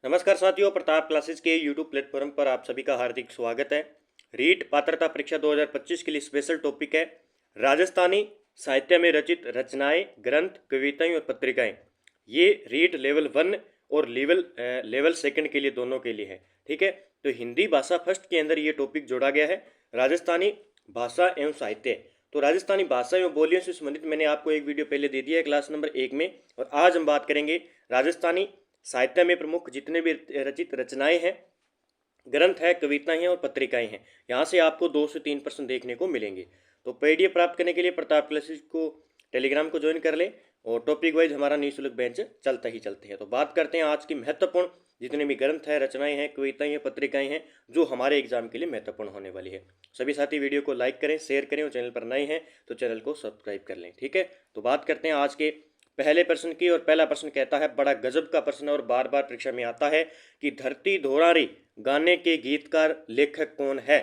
नमस्कार साथियों, प्रताप क्लासेस के यूट्यूब प्लेटफॉर्म पर आप सभी का हार्दिक स्वागत है। रीट पात्रता परीक्षा 2025 के लिए स्पेशल टॉपिक है राजस्थानी साहित्य में रचित रचनाएं, ग्रंथ, कविताएं और पत्रिकाएं। ये रीट लेवल 1 और लेवल सेकंड के लिए दोनों के लिए है। ठीक है, तो हिंदी भाषा फर्स्ट के अंदर ये टॉपिक जोड़ा गया है, राजस्थानी भाषा एवं साहित्य। तो राजस्थानी भाषा एवं बोलियों से संबंधित मैंने आपको एक वीडियो पहले दे दिया है क्लास नंबर 1 में, और आज हम बात करेंगे राजस्थानी साहित्य में प्रमुख जितने भी रचित रचनाएं हैं, ग्रंथ है, कविताएं हैं और पत्रिकाएं हैं। यहाँ से आपको 2 से 3% देखने को मिलेंगे। तो पीडीएफ प्राप्त करने के लिए प्रताप क्लासेस को टेलीग्राम को ज्वाइन कर ले, और टॉपिक वाइज हमारा निःशुल्क बेंच चलता ही चलते हैं। तो बात करते हैं आज की महत्वपूर्ण जितने भी ग्रंथ है, रचनाएं हैं, कविताएं हैं, पत्रिकाएं हैं, जो हमारे एग्जाम के लिए महत्वपूर्ण होने वाली है। सभी साथी वीडियो को लाइक करें, शेयर करें, और चैनल पर नए हैं तो चैनल को सब्सक्राइब कर लें। ठीक है, तो बात करते हैं आज के पहले प्रश्न की। और पहला प्रश्न कहता है, बड़ा गजब का प्रश्न और बार बार परीक्षा में आता है कि धरती धोरारी गाने के गीतकार लेखक कौन है।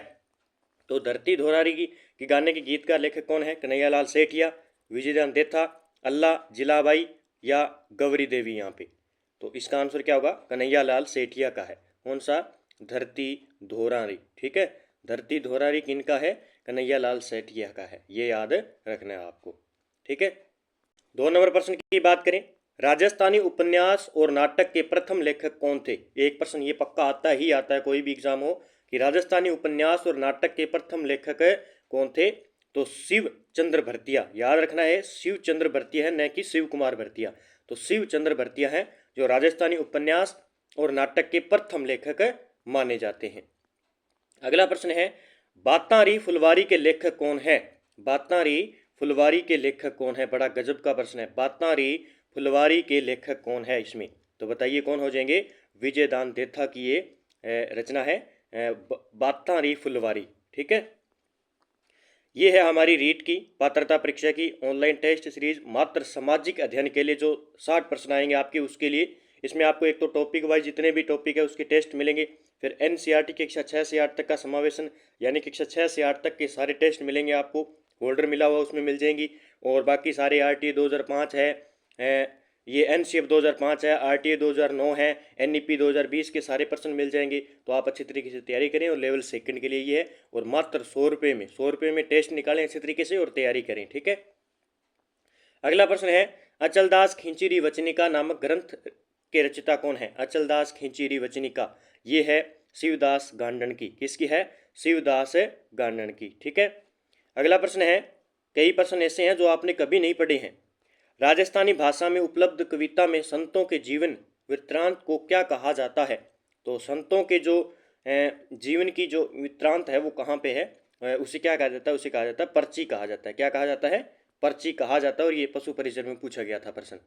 तो धरती धोरारी की गाने के गीतकार लेखक कौन है? कन्हैयालाल सेठिया, विजयदान देथा, अल्लाह जिलाबाई या गौरी देवी। यहाँ पे तो इसका आंसर क्या होगा? कन्हैयालाल सेठिया का है। कौन सा? धरती धोरारी। ठीक है, धरती धोरारी किनका है? कन्हैयालाल सेठिया का है। ये याद रखना है आपको। ठीक है, 2 नंबर प्रश्न की बात करें, राजस्थानी उपन्यास और नाटक के प्रथम लेखक कौन थे? एक प्रश्न ये पक्का आता ही आता है, कोई भी एग्जाम हो, कि राजस्थानी उपन्यास और नाटक के प्रथम लेखक कौन थे? तो शिव चंद्र भरतिया। याद रखना है, शिव चंद्र भरतिया है, न कि शिव कुमार भरतिया। तो शिव चंद्र भरतिया है जो राजस्थानी उपन्यास और नाटक के प्रथम लेखक माने जाते हैं। अगला प्रश्न है, बातारी फुलवारी के लेखक कौन है? बातारी फुलवारी के लेखक कौन है? बड़ा गजब का प्रश्न है। बातारी फुलवारी के लेखक कौन है इसमें? तो बताइए कौन हो जाएंगे? विजयदान देथा की ये रचना है बातारी फुलवारी। ठीक है, ये है हमारी रीट की पात्रता परीक्षा की ऑनलाइन टेस्ट सीरीज, मात्र सामाजिक अध्ययन के लिए। जो 60 प्रश्न आएंगे आपके उसके लिए। इसमें आपको एक तो टॉपिक वाइज जितने भी टॉपिक है उसके टेस्ट मिलेंगे, फिर एनसीईआरटी की कक्षा 6 से 8 तक का समावेशन, यानी कक्षा 6 से 8 तक के सारे टेस्ट मिलेंगे आपको। होल्डर मिला हुआ उसमें मिल जाएंगी, और बाकी सारे आरटीए 2005 है, ये एनसीएफ 2005 है, आरटीए 2009 है, एनईपी 2020 के सारे प्रश्न मिल जाएंगे। तो आप अच्छी तरीके से तैयारी करें, और लेवल सेकंड के लिए ये है, और मात्र 100 रुपये में टेस्ट निकालें अच्छी तरीके से और तैयारी करें। ठीक है, अगला प्रश्न है, अचलदास खिंचीरी वचनिका नामक ग्रंथ के रचयिता कौन है? अचलदास खिंचीरी वचनिका ये है शिवदास गांडन की। किसकी है? शिवदास गांडन की। ठीक है, अगला प्रश्न है, कई प्रश्न ऐसे हैं जो आपने कभी नहीं पढ़े हैं। राजस्थानी भाषा में उपलब्ध कविता में संतों के जीवन वृत्तांत को क्या कहा जाता है? तो संतों के जो जीवन की जो वृत्तांत है वो कहाँ पे है? उसे क्या कहा जाता है? उसे कहा जाता है पर्ची कहा जाता है। क्या कहा जाता है? पर्ची कहा जाता है। और ये पशु परिचय में पूछा गया था प्रश्न।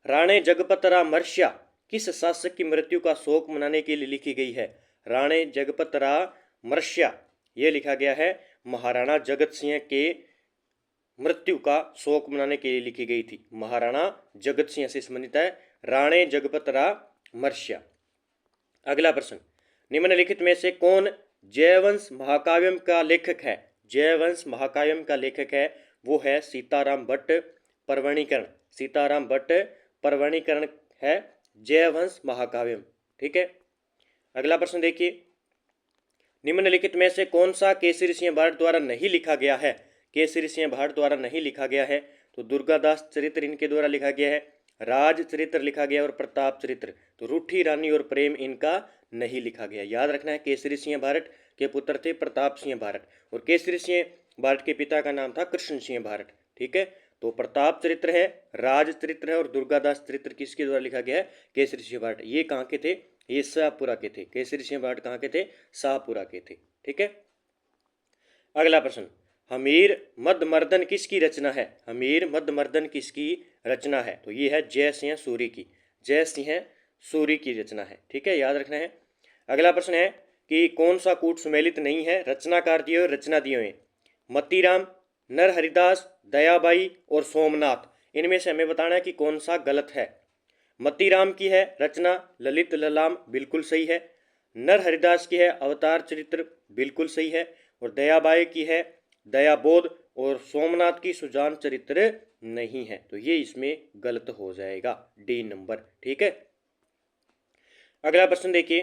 राणे जगपतरा मर्ष्या किस शासक की मृत्यु का शोक मनाने के लिए लिखी गई है? राणे जगपतरा मर्ष्या ये लिखा गया है महाराणा जगत सिंह के मृत्यु का शोक मनाने के लिए लिखी गई थी। महाराणा जगत सिंह से संबंधित है राणे जगपतरा मर्ष्या। अगला प्रश्न, निम्नलिखित में से कौन जयवंश महाकाव्यम का लेखक है? जयवंश महाकाव्यम का लेखक है वो है सीताराम भट्ट परवणीकरण। सीताराम भट्ट परवणीकरण है जयवंश महाकाव्यम। ठीक है, अगला प्रश्न देखिए, निम्नलिखित में से कौन सा केसरी सिंह भाट द्वारा नहीं लिखा गया है? केसरी सिंह भाट द्वारा नहीं लिखा गया है तो दुर्गादास चरित्र इनके द्वारा लिखा गया है, राज चरित्र लिखा गया और प्रताप चरित्र। तो रूठी रानी और प्रेम इनका नहीं लिखा गया। याद रखना है, केसरी सिंह भारत के पुत्र थे प्रताप सिंह भारत, और केसरी सिंह भारत के पिता का नाम था कृष्ण सिंह भारत। ठीक है, तो प्रताप चरित्र है, राज चरित्र है, और दुर्गादास चरित्र किसके द्वारा लिखा गया है? केसरी सिंह भारत। ये कहाँ के थे? ये शाहपुरा के थे। केसरी सिंह भारत कहाँ के थे? शाहपुरा के थे। ठीक है, अगला प्रश्न, हमीर मदमर्दन किसकी रचना है? हमीर मदमर्दन किसकी रचना है? तो ये है जय सिंह सूरी की। जय सिंह सूरी की रचना है। ठीक है, याद रखना है। अगला प्रश्न है कि कौन सा कूट सुमेलित नहीं है? रचनाकार दिए हुए, रचना दिए हुए, मतीराम, नरहरिदास, दयाबाई और सोमनाथ। इनमें से हमें बताना है कि कौन सा गलत है। मतीराम की है रचना ललित ललाम, बिल्कुल सही है। नरहरिदास की है अवतार चरित्र, बिल्कुल सही है। और दयाबाई की है दयाबोध, और सोमनाथ की सुजान चरित्र नहीं है। तो ये इसमें गलत हो जाएगा, डी नंबर। ठीक है, अगला प्रश्न देखिए,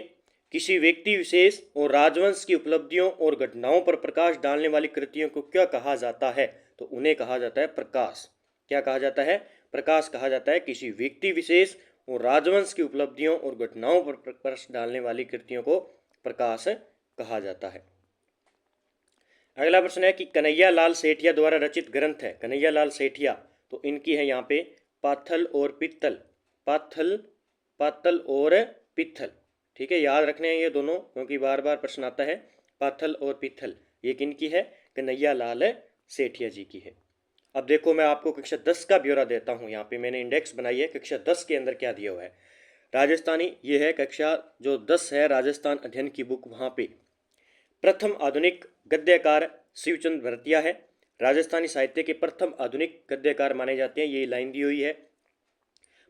किसी व्यक्ति विशेष और राजवंश की उपलब्धियों और घटनाओं पर प्रकाश डालने वाली कृतियों को क्या कहा जाता है? तो उन्हें कहा जाता है प्रकाश। क्या कहा जाता है? प्रकाश कहा जाता है किसी व्यक्ति विशेष और राजवंश की उपलब्धियों और घटनाओं पर प्रकाश डालने वाली कृतियों को प्रकाश कहा जाता है। अगला प्रश्न है कि कन्हैया लाल सेठिया द्वारा रचित ग्रंथ है। कन्हैया लाल सेठिया, तो इनकी है यहाँ पे पाथल और पित्तल। पाथल पातल और पित्थल, ठीक है, याद रखने हैं ये दोनों क्योंकि बार बार प्रश्न आता है। पाथल और पित्थल ये किनकी है? कन्हैया लाल सेठिया जी की है। अब देखो, मैं आपको कक्षा 10 का ब्यौरा देता हूँ। यहाँ पे मैंने इंडेक्स बनाई है कक्षा 10 के अंदर क्या दिया हुआ है। राजस्थानी ये है कक्षा जो 10 है, राजस्थान अध्ययन की बुक, वहाँ पे प्रथम आधुनिक गद्यकार शिवचंद भरतिया है। राजस्थानी साहित्य के प्रथम आधुनिक गद्यकार माने जाते हैं, ये लाइन दी हुई है।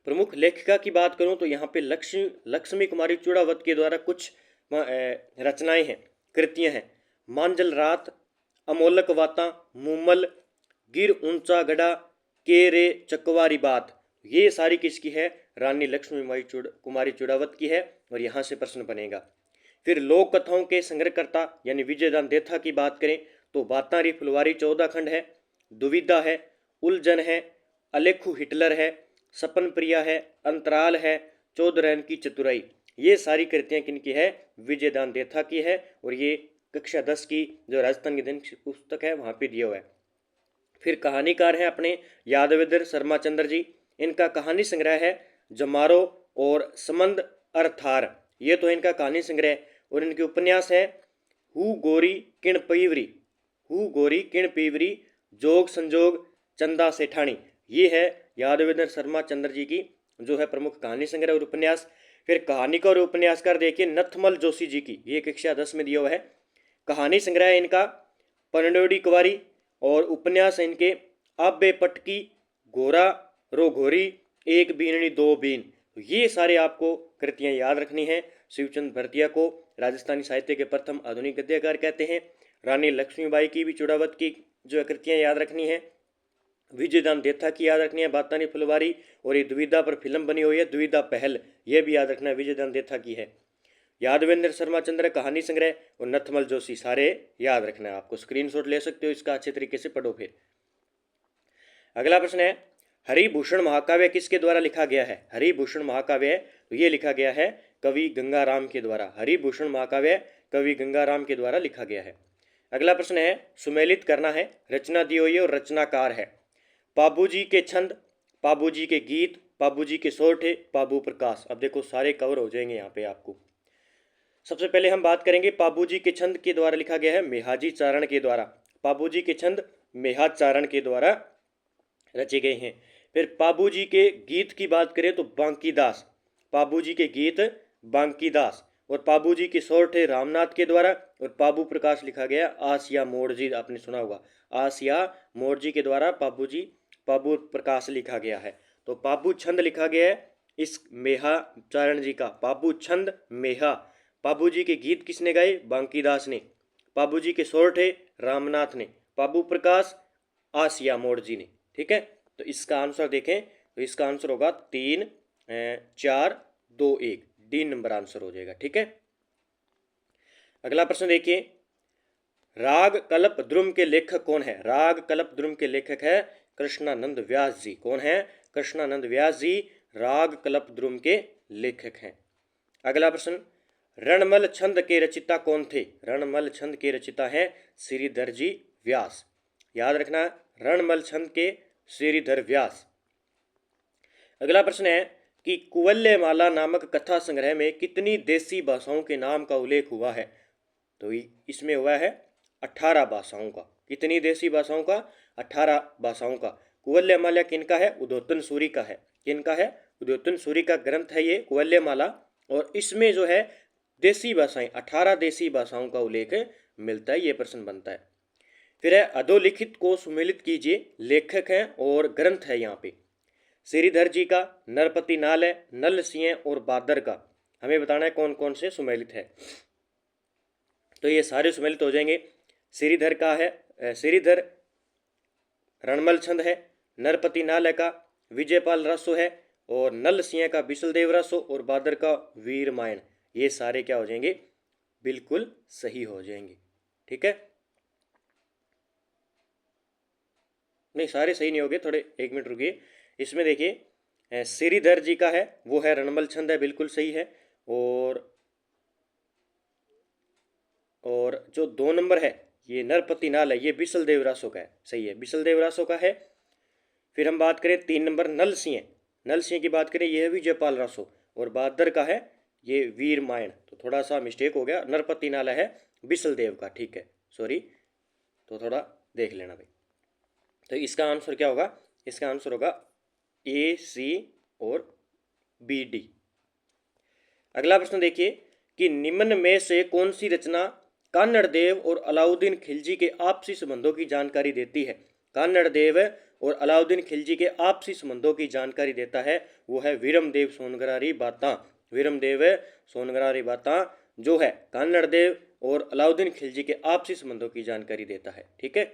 प्रमुख लेखिका की बात करूं तो यहाँ पे लक्ष्मी कुमारी चूड़ावत के द्वारा कुछ रचनाएं हैं, कृतियां हैं। मांजल रात, अमोलक वाता, मुमल, गिर ऊंचा गड़ा, के रे चकवारी बात, ये सारी किसकी है? रानी लक्ष्मी कुमारी चूड़ावत की है। और यहाँ से प्रश्न बनेगा। फिर लोक कथाओं के संग्रहकर्ता यानी विजयदान देथा की बात करें तो बातारी फुलवारी 14 खंड है, दुविधा है, उलझन है, अलेखू हिटलर है, सपन प्रिया है, अंतराल है, चौधरैन की चतुराई, ये सारी कृतियां किनकी है? विजयदान देथा की है। और ये कक्षा 10 की जो राजस्थान की दिन पुस्तक है वहाँ पे दिया हुआ है। फिर कहानीकार हैं अपने यादवेंद्र शर्मा चंद्र जी। इनका कहानी संग्रह है जमारो और समंद अर्थार, ये तो इनका कहानी संग्रह। और इनके उपन्यास है हु गोरी किण पीवरी, हु गोरी किण पीवरी, जोग संजोग चंदा सेठानी, ये है यादवेंद्र शर्मा चंद्र जी की जो है प्रमुख कहानी संग्रह और उपन्यास। फिर कहानीकार और उपन्यासकार देखिए नथमल जोशी जी की, ये कक्षा 10 में दिया हुआ है। कहानी संग्रह है इनका पनडोडी कुंवारी और उपन्यास है इनके आबे पटकी, गोरा रो घोरी, एक बीननी दो बीन। ये सारे आपको कृतियां याद रखनी है। शिवचंद भरतिया को राजस्थानी साहित्य के प्रथम आधुनिक गद्यकार कहते हैं। रानी लक्ष्मीबाई की भी चूड़ावत की जो कृतियां याद रखनी है। विजयदान देथा की याद रखनी है, बातानी फुलवारी, और ये दुविधा पर फिल्म बनी हुई है दुविधा पहल, ये भी याद रखना है, विजयदान देथा की है। यादवेंद्र शर्मा चंद्र कहानी संग्रह और नथमल जोशी सारे याद रखना है आपको। स्क्रीनशॉट ले सकते हो, इसका अच्छे तरीके से पढ़ो। फिर अगला प्रश्न है हरिभूषण महाकाव्य किसके द्वारा लिखा गया है? हरिभूषण महाकाव्य तो ये लिखा गया है कवि गंगाराम के द्वारा। हरिभूषण महाकाव्य कवि गंगाराम के द्वारा लिखा गया है। अगला प्रश्न है सुमेलित करना है, रचना दी हुई है और रचनाकार है। पाबूजी के छंद, पाबूजी के गीत, पाबूजी के सोठे, पाबू प्रकाश। अब देखो सारे कवर हो जाएंगे यहाँ पे आपको। सबसे पहले हम बात करेंगे पाबूजी के छंद के द्वारा लिखा गया है मेहाजी चारण के द्वारा। पाबूजी के छंद मेहाज चारण के द्वारा रचे गए हैं। फिर पाबूजी के गीत की बात करें तो बांकी दास, पाबूजी के गीत बांकी दास। और पाबूजी के सोरठे रामनाथ के द्वारा। और पाबू प्रकाश लिखा गया आसिया मोड़जी, आपने सुना होगा, आसिया मोड़जी के द्वारा पाबू प्रकाश लिखा गया है। तो पाबू छंद लिखा गया है इस मेहा चारण जी का, पाबू छंद मेहा। पाबूजी के गीत किसने गाए? बांकीदास ने। पाबूजी के सोरठे रामनाथ ने। पाबू प्रकाश आसिया मोड़जी ने। ठीक है, तो इसका आंसर देखें तो इसका आंसर होगा 3 4 2 1, डी नंबर आंसर हो जाएगा। ठीक है, अगला प्रश्न देखिए राग कल्प द्रुम के लेखक कौन है? राग कल्प द्रुम के लेखक है कृष्णानंद व्यास जी। कौन है? कृष्णानंद व्यास जी राग कल्प द्रुम के लेखक हैं। अगला प्रश्न रणमल छंद के रचिता कौन थे? रणमल छंद के रचिता हैं श्रीधर जी व्यास। याद रखना रणमल छंद के श्रीधर व्यास। अगला प्रश्न है कि कुवल्यमाला नामक कथा संग्रह में कितनी देसी भाषाओं के नाम का उल्लेख हुआ है? तो इसमें हुआ है 18 भाषाओं का। कितनी देसी भाषाओं का? 18 भाषाओं का। कुवल्यमाला किनका है? उद्योतन सूरी का है। किनका है? उद्योतन सूरी का ग्रंथ है ये कुवल्यमाला। और इसमें जो है देसी भाषाएं 18 देसी भाषाओं का उल्लेख मिलता है। ये प्रश्न बनता है। फिर है अधोलिखित को सुमेलित कीजिए, लेखक हैं और ग्रंथ है यहाँ पे। श्रीधर जी का, नरपति नाल है, नल सिंह और बादर का। हमें बताना है कौन कौन से सुमेलित है। तो ये सारे सुमेलित हो जाएंगे। श्रीधर का है, श्रीधर रणमल छंद है, नरपति नाल का विजयपाल रासो है, और नल सिंह का बिसल रासो और बादर का वीर मायन, ये सारे क्या हो जाएंगे, बिल्कुल सही हो जाएंगे। ठीक है, नहीं सारे सही नहीं हो गए, थोड़े 1 मिनट रुकिए। इसमें देखिए श्रीधर जी का है वो है रणबल छंद है, बिल्कुल सही है। और जो 2 नंबर है ये नरपति नाल है, ये बिसल देवरासो का है, सही है, बिसल देवरासो का है। फिर हम बात करें 3 नंबर नल सिंह, नल सिंह की बात करें ये है विजयपाल रासो, और बहादुर का है ये वीर मायन, तो थोड़ा सा मिस्टेक हो गया, नरपति नाला है बिसल देव का, ठीक है, सॉरी, तो थोड़ा देख लेना भाई। तो इसका आंसर क्या होगा, इसका आंसर होगा ए, सी और बी, डी। अगला प्रश्न देखिए कि निम्न में से कौन सी रचना कान्नड़ देव और अलाउद्दीन खिलजी के आपसी संबंधों की जानकारी देती है। कान्नड़ देव और अलाउद्दीन खिलजी के आपसी संबंधों की जानकारी देता है, वो है वीरमदेव सोनगरारी बाता। वीरमदेव सोनगरारी बाता जो है कान्नड़ देव और अलाउद्दीन खिलजी के आपसी संबंधों की जानकारी देता है। ठीक है,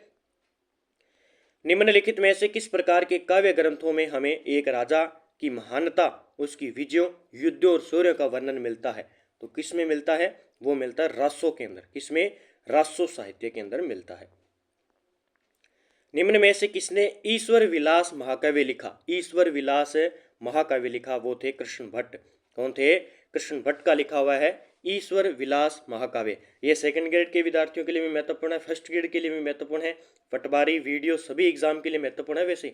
निम्नलिखित में से किस प्रकार के काव्य ग्रंथों में हमें एक राजा की महानता, उसकी विजयों, युद्धों और शौर्य का वर्णन मिलता है। तो किस में मिलता है, वो मिलता है रासों के अंदर, किसमें, रासो साहित्य के अंदर मिलता है। निम्न में से किसने ईश्वर विलास महाकाव्य लिखा। ईश्वर विलास महाकाव्य लिखा, वो थे कृष्ण भट्ट। कौन थे, कृष्ण भट्ट का लिखा हुआ है ईश्वर विलास महाकाव्य। ये 2nd ग्रेड के विद्यार्थियों के लिए भी महत्वपूर्ण है, 1st ग्रेड के लिए भी महत्वपूर्ण है, पटवारी वीडियो सभी एग्जाम के लिए महत्वपूर्ण है वैसे।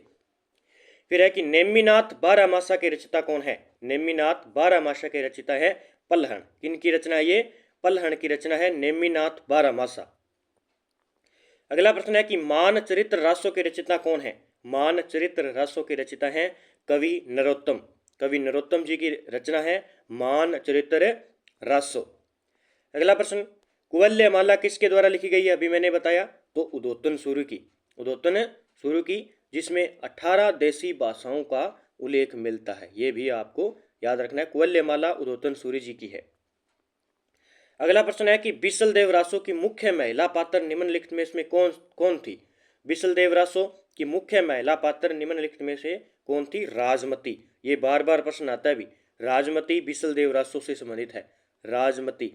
फिर है कि नेमिनाथ बारहमासा के रचिता कौन है। नेमिनाथ बारहमासा के रचिता है पल्हण। किनकी रचना है ये, पल्हण की रचना है नेमिनाथ बारहमासा। अगला प्रश्न है कि मानचरित्र रासो के रचिता कौन है। मानचरित्र रासो के रचिता है कवि नरोत्तम। कवि नरोत्तम जी की रचना है मानचरित्र रासो। अगला प्रश्न, कुवल्यमाला किसके द्वारा लिखी गई है, अभी मैंने बताया, तो उदोतन सूर्य की। उदोतन सूर्य की, जिसमें 18 देसी भाषाओं का उल्लेख मिलता है, ये भी आपको याद रखना है, कुवल्यमाला उदोतन सूर्य जी की है। अगला प्रश्न है कि बिसल देव रासो की मुख्य महिला पात्र निम्नलिखित में इसमें कौन कौन थी। बिसल देव रासो की मुख्य महिला पात्र निम्नलिखित में से कौन थी, राजमती। ये बार बार प्रश्न आता है भी, राजमती बिसल देव रासो से संबंधित है, राजमती।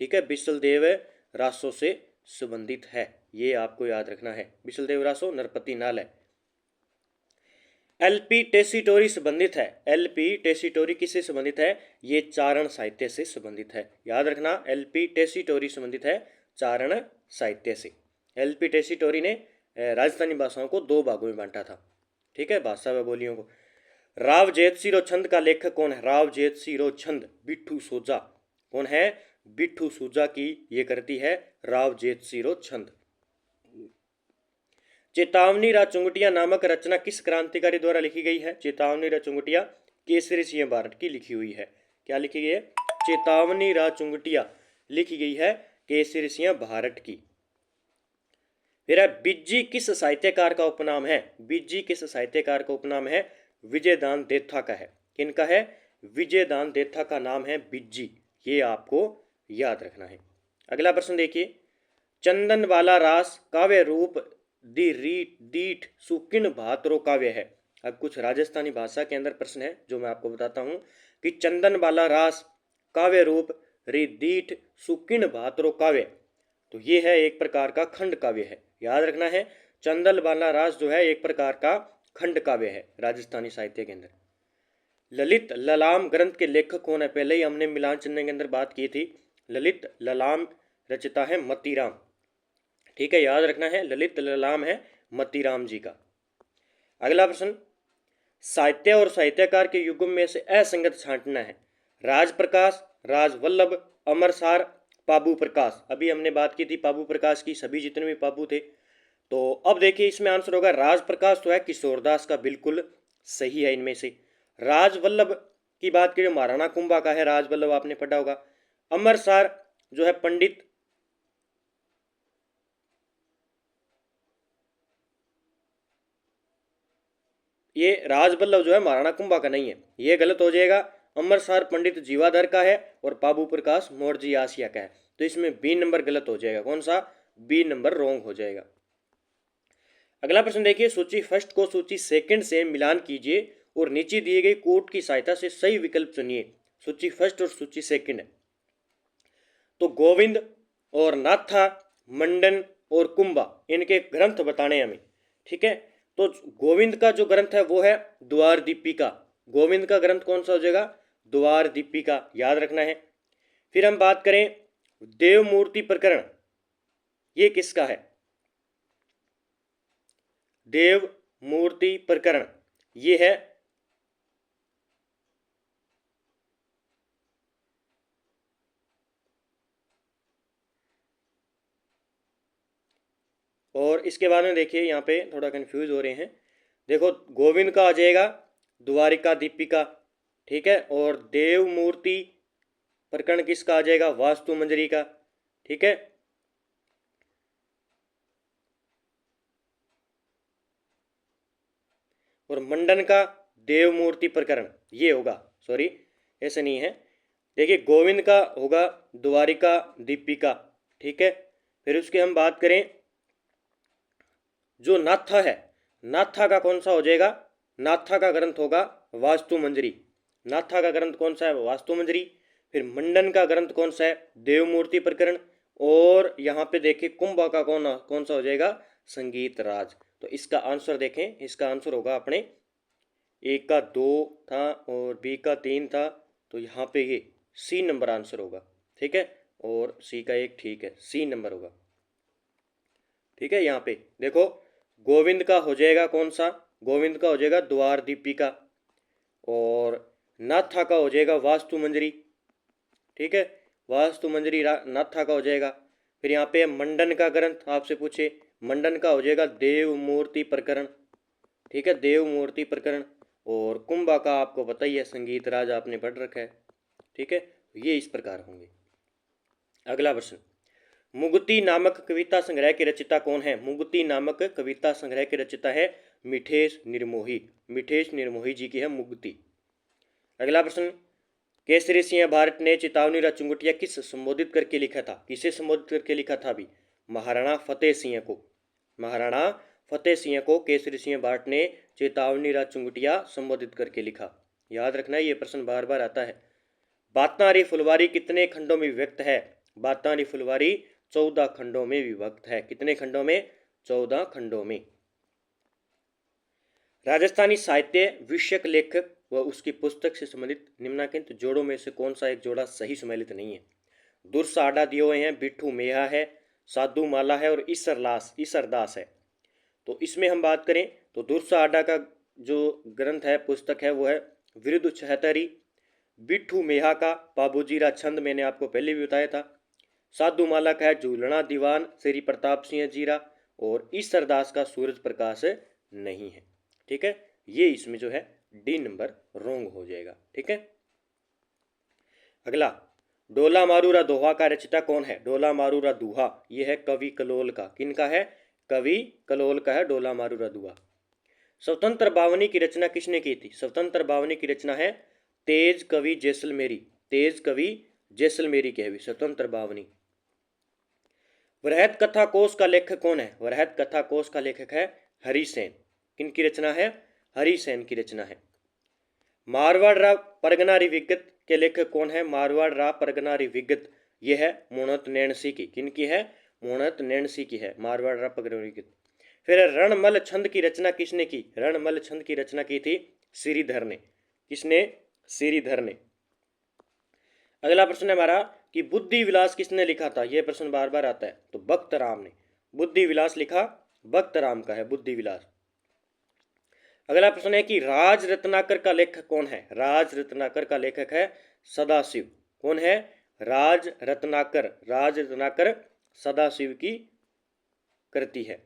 ठीक है, बिसल देव रासो से संबंधित है, ये आपको याद रखना है। बिसल देव रासो नरपति नाल है। एलपी टेसीटोरी संबंधित है। एलपी टेसीटोरी किससे संबंधित है, ये चारण साहित्य से संबंधित है, याद रखना, एलपी टेसीटोरी संबंधित है चारण साहित्य से। एलपी टेसीटोरी ने राजस्थानी भाषाओं को 2 भागों में बांटा था। ठीक है, भाषा व बोलियों को। राव जेतसिरो छंद का लेखक कौन है। राव जेतसिरो छंद बिट्ठू सोजा। कौन है, बिट्ठू सोजा की ये करती है राव जेतसिरो छंद। चेतावनी रा चुंगटिया नामक रचना किस क्रांतिकारी द्वारा लिखी गई है। चेतावनी रा चुंगटिया केसरी सिंह भारत की लिखी हुई है। क्या लिखी गई है, चेतावनी रा चुंगटिया लिखी गई है केसरी सिंह भारत की। फिर है बिज्जी किस साहित्यकार का उपनाम है। बिज्जी किस साहित्यकार का उपनाम है, विजयदान देथा का है। किनका है, विजयदान देथा का नाम है बिज्जी, ये आपको याद रखना है। अगला प्रश्न देखिए, चंदन वाला रास काव्य रूप दी रीट दीठ सुकिन भातरो काव्य है। अब कुछ राजस्थानी भाषा के अंदर प्रश्न है जो मैं आपको बताता हूं कि चंदन वाला रास काव्य रूप रिदीठ सुकिन भातरो काव्य, तो ये है एक प्रकार का खंड काव्य है, याद रखना है। चंदन वाला रास जो है एक प्रकार का खंड काव्य है राजस्थानी साहित्य के अंदर। ललित ललाम ग्रंथ के लेखक कौन है, पहले ही हमने मिलान चिन्ह के अंदर बात की थी। ललित ललाम रचिता है मतीराम। ठीक है, याद रखना है, ललित ललाम है मतीराम जी का। अगला प्रश्न, साहित्य और साहित्यकार के युगम में से असंगत छांटना है। राजप्रकाश, राजवल्लभ, अमरसार, पाबू प्रकाश। अभी हमने बात की थी पाबू प्रकाश की, सभी जितने भी पाबू थे। तो अब देखिए इसमें आंसर होगा राजप्रकाश तो है किशोरदास का, बिल्कुल सही है इनमें से। राजवल्लभ की बात करें महाराणा कुंभा का है, राजवल्लभ आपने पढ़ा होगा। अमरसार जो है पंडित, ये राजवल्लभ जो है महाराणा कुंभा का नहीं है, ये गलत हो जाएगा। अमरसार पंडित जीवाधर का है और पाबू प्रकाश मोरजी आसिया का है, तो इसमें बी नंबर गलत हो जाएगा। कौन सा, बी नंबर रॉन्ग हो जाएगा। अगला प्रश्न देखिए, सूची फर्स्ट को सूची सेकंड से मिलान कीजिए और नीचे दिए गए कोड की सहायता से सही विकल्प चुनिए। सूची फर्स्ट और सूची सेकंड है। तो गोविंद और नाथा, मंडन और कुंभा, इनके ग्रंथ बताने हमें। ठीक है, तो गोविंद का जो ग्रंथ है वो है द्वार दीपिका। गोविंद का ग्रंथ कौन सा हो जाएगा? द्वार दीपिका, याद रखना है। फिर हम बात करें देवमूर्ति प्रकरण, ये किसका है? देव मूर्ति प्रकरण ये है और इसके बारे में देखिए, यहाँ पे थोड़ा कंफ्यूज हो रहे हैं। देखो, गोविंद का आ जाएगा द्वारिका दीपिका, ठीक है, और देव मूर्ति प्रकरण किसका आ जाएगा? वास्तु मंजरी का, ठीक है। और मंडन का देव मूर्ति प्रकरण ये होगा, सॉरी ऐसे नहीं है। देखिए, गोविंद का होगा द्वारिका दीपिका, ठीक है। फिर उसके हम बात करें जो नाथा है, नाथा का कौन सा हो जाएगा? नाथा का ग्रंथ होगा वास्तु मंजरी। नाथा का ग्रंथ कौन सा है? वास्तु मंजरी। फिर मंडन का ग्रंथ कौन सा है? देवमूर्ति प्रकरण। और यहाँ पे देखिए कुंभा का कौन कौन सा हो जाएगा? संगीत राज। तो इसका आंसर देखें, इसका आंसर होगा अपने ए का 2 था और बी का 3 था, तो यहाँ पे ये सी नंबर आंसर होगा, ठीक है। और सी का 1 ठीक है, सी नंबर होगा, ठीक है। यहाँ पे देखो, गोविंद का हो जाएगा कौन सा? गोविंद का हो जाएगा द्वार दीपिका। और नाथा का हो जाएगा वास्तु मंजरी, ठीक है। वास्तु मंजरी नाथा का हो जाएगा। फिर यहाँ पे मंडन का ग्रंथ आपसे पूछे, मंडन का हो जाएगा देव मूर्ति प्रकरण, ठीक है, देव मूर्ति प्रकरण। और कुंभा का आपको पता ही है, संगीत राज आपने पढ़ रखा है, ठीक है। ये इस प्रकार होंगे। अगला प्रश्न, मुगती नामक कविता संग्रह के रचिता कौन है? मुगती नामक कविता संग्रह के रचिता है मिठेश निर्मोही। मिठेश निर्मोही जी की है मुगती। अगला प्रश्न, केसरी सिंह भारत ने चेतावनी चुंगटिया किस संबोधित करके लिखा था? किसे संबोधित करके लिखा था? अभी महाराणा फतेह सिंह को। महाराणा फतेह सिंह को केसरी सिंह भारत ने चेतावनी चुंगटिया संबोधित करके लिखा। याद रखना, ये प्रश्न बार बार आता है। बातारी फुलवारी कितने खंडों में विभक्त है? बातारी फुलवारी 14 खंडों में विभक्त है। कितने खंडों में? 14 खंडों में। राजस्थानी साहित्य विषयक लेखक व उसकी पुस्तक से संबंधित निम्नलिखित जोड़ों में से कौन सा एक जोड़ा सही सम्मिलित नहीं है? दुर्साडा दिए हुए हैं, बिट्ठू मेहा है, साधु माला है और ईसरदास है। तो इसमें हम बात करें तो दुर्साडा का जो ग्रंथ है, पुस्तक है, वो है विरुद्ध छहतरी। बिट्ठू मेहा का पाबूजीरा छंद मैंने आपको पहले भी बताया था। साधु माला का है झूलना दीवान श्री प्रताप सिंह जीरा। और ईसरदास का सूरज प्रकाश नहीं है, ठीक है। ये इसमें जो है डी नंबर रोंग हो जाएगा, ठीक है। अगला, डोला मारूरा दोहा का रचिता कौन है? डोला मारूरा दोहा ये है कवि कलोल का। किनका है? कवि कलोल का है डोला मारूरा दोहा। स्वतंत्र बावनी की रचना किसने की थी? स्वतंत्र बावनी की रचना है तेज कवि जैसलमेरी। तेज कवि जैसलमेरी की है स्वतंत्र बावनी। वृहद कथा कोश का लेखक कौन है? वृहद कथा कोश का लेखक है हरिसेन। किनकी रचना है? हरिसेन की रचना है। मारवाड़ रा परगना विगत के लेखक कौन है? मारवाड़ रा परगना विगत ये है मोहनत नैणसी की। किनकी है? मोहनत नैणसी की है मारवाड़ रा परगना विगत। फिर रणमल छंद की रचना किसने की? रणमल छंद की रचना की थी श्रीधर ने। किसने? श्रीधर ने। अगला प्रश्न है हमारा कि बुद्धि विलास किसने लिखा था? यह प्रश्न बार बार आता है, तो भक्त राम ने बुद्धि विलास लिखा, भक्त राम का है बुद्धि विलास। अगला प्रश्न है कि राज रत्नाकर का लेखक कौन है? राज रत्नाकर का लेखक है सदाशिव। कौन है? राज रत्नाकर। राज रत्नाकर सदाशिव की कृति है।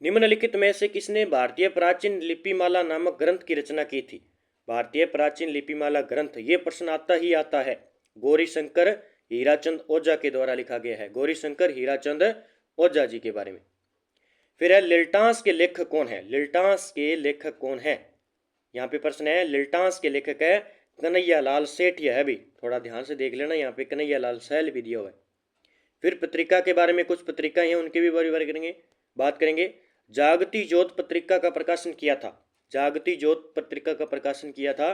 निम्नलिखित में से किसने भारतीय प्राचीन लिपिमाला नामक ग्रंथ की रचना की थी? भारतीय प्राचीन लिपिमाला ग्रंथ, ये प्रश्न आता ही आता है। गौरीशंकर हीराचंद ओझा के द्वारा लिखा गया है। गौरीशंकर हीराचंद ओझा जी के बारे में। फिर है लिल्टास के लेखक कौन है? लिल्टास के लेखक कौन है? यहाँ पे प्रश्न है, लिल्टास के लेखक है कन्हैया लाल सेठिया है। भी थोड़ा ध्यान से देख लेना, यहाँ पे कन्हैया लाल सैल भी दिया हुआ है। फिर पत्रिका के बारे में, कुछ पत्रिका हैं उनके भी बारे करेंगे, बात करेंगे। जागती ज्योत पत्रिका का प्रकाशन किया था। जागती ज्योत पत्रिका का प्रकाशन किया था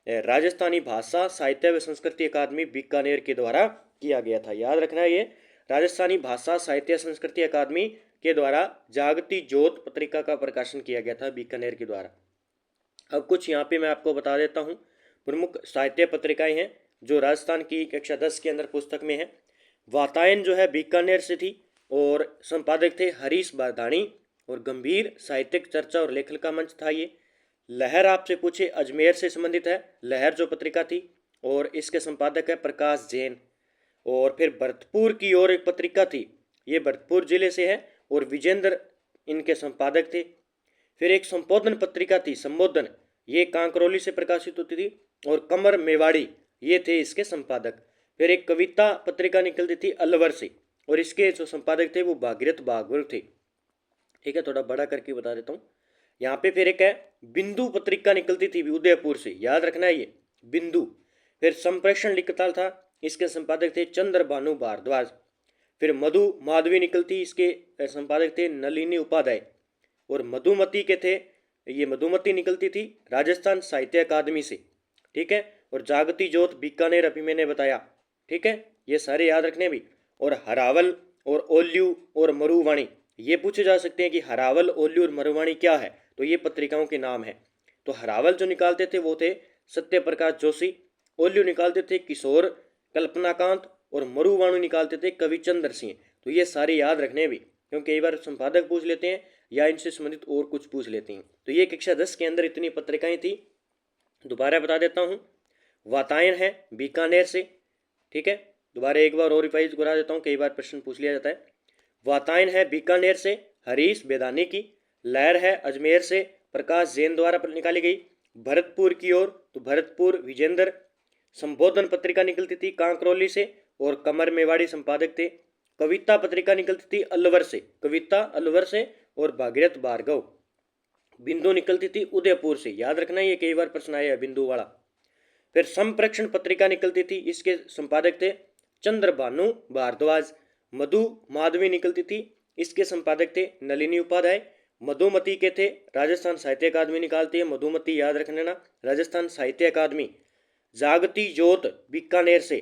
राजस्थानी भाषा साहित्य व संस्कृति अकादमी बीकानेर के द्वारा किया गया था। याद रखना है, ये राजस्थानी भाषा साहित्य संस्कृति अकादमी के द्वारा जागती ज्योत पत्रिका का प्रकाशन किया गया था बीकानेर के द्वारा। अब कुछ यहाँ पे मैं आपको बता देता हूँ प्रमुख साहित्य पत्रिकाएं हैं जो राजस्थान की कक्षा 10 के अंदर पुस्तक में है। वातायन जो है बीकानेर से थी और संपादक थे हरीश बारदानी और गंभीर साहित्यिक चर्चा और लेखन का मंच था ये। लहर आपसे पूछे अजमेर से संबंधित है, लहर जो पत्रिका थी और इसके संपादक है प्रकाश जैन। और फिर भरतपुर की ओर एक पत्रिका थी, ये भरतपुर जिले से है और विजेंद्र इनके संपादक थे। फिर एक संबोधन पत्रिका थी संबोधन, ये कांकरौली से प्रकाशित होती थी और कमर मेवाड़ी ये थे इसके संपादक। फिर एक कविता पत्रिका निकलती थी अलवर से और इसके जो संपादक थे वो भागीरथ भागवत थे। ठीक है, थोड़ा बड़ा करके बता देता हूँ यहाँ पे। फिर एक है बिंदु पत्रिका निकलती थी उदयपुर से, याद रखना है ये बिंदु। फिर संप्रेषण लिखता था, इसके संपादक थे चंद्र भानु भारद्वाज। फिर मधु माधवी निकलती, इसके संपादक थे नलिनी उपाध्याय। और मधुमती के थे, ये मधुमती निकलती थी राजस्थान साहित्य अकादमी से। ठीक है, और जागती ज्योत बीकानेर अभी मैंने बताया। ठीक है, ये सारे याद रखने भी। और हरावल और ओल्यू और मरुवाणी, ये पूछे जा सकते हैं कि हरावल ओल्यू और मरुवाणी क्या है, तो ये पत्रिकाओं के नाम है। तो हरावल जो निकालते थे वो थे सत्य प्रकाश जोशी, ओल्यू निकालते थे किशोर कल्पनाकांत और मरुवाणु निकालते थे कविचंद्र सिंह। तो ये सारे याद रखने भी, क्योंकि कई बार संपादक पूछ लेते हैं या इनसे संबंधित और कुछ पूछ लेते हैं। तो ये कक्षा 10 के अंदर इतनी पत्रिकाएं थी। दोबारा बता देता हूँ, वातायन है बीकानेर से। ठीक है, दोबारा एक बार और रिवाइज करा देता हूँ, कई बार प्रश्न पूछ लिया जाता है। वातायन है बीकानेर से हरीश बेदानी की। लहर है अजमेर से प्रकाश जैन द्वारा निकाली गई। भरतपुर की ओर तो भरतपुर विजेंद्र। संबोधन पत्रिका निकलती थी कांकरौली से और कमर मेवाड़ी संपादक थे। कविता पत्रिका निकलती थी अलवर से, कविता अलवर से और भागीरथ भार्गव। बिंदु निकलती थी उदयपुर से, याद रखना ये कई बार प्रश्न आया है बिंदु वाला। फिर संप्रेक्षण पत्रिका निकलती थी, इसके संपादक थे चंद्र भानु भारद्वाज। मधु माधवी निकलती थी, इसके संपादक थे नलिनी उपाध्याय। मधुमती के थे राजस्थान साहित्य अकादमी निकालती है मधुमती, याद रखने ना राजस्थान साहित्य अकादमी। जागती ज्योत बीकानेर से।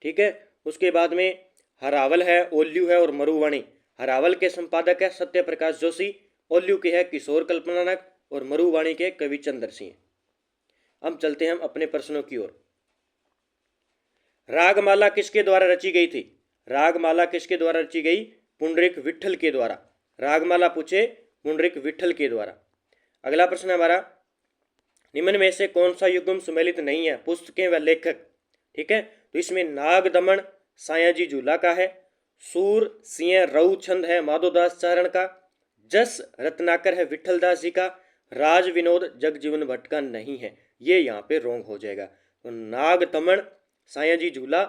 ठीक है, उसके बाद में हरावल है ओल्यू है और मरुवाणी। हरावल के संपादक है सत्य प्रकाश जोशी, ओल्यू के है किशोर कल्पनानक और मरुवाणी के कविचंद्र सिंह। अब चलते हैं हम अपने प्रश्नों की ओर। रागमाला किसके द्वारा रची गई थी? रागमाला किसके द्वारा रची गई? पुंडरीक विठल के द्वारा। रागमाला पूछे पुंडरीक विठल के द्वारा। अगला प्रश्न हमारा, निम्न में से कौन सा युग्म सुमेलित नहीं है? पुस्तकें व लेखक। ठीक है, तो इसमें नाग दमन सायाजी झूला का है, सूर सिंह रऊ छंद है माधोदास चारण का, जस रत्नाकर है विठल दास जी का, राज विनोद जगजीवन भट्ट का नहीं है। ये यहाँ पे रोंग हो जाएगा। तो नाग दमन सायाजी झूला,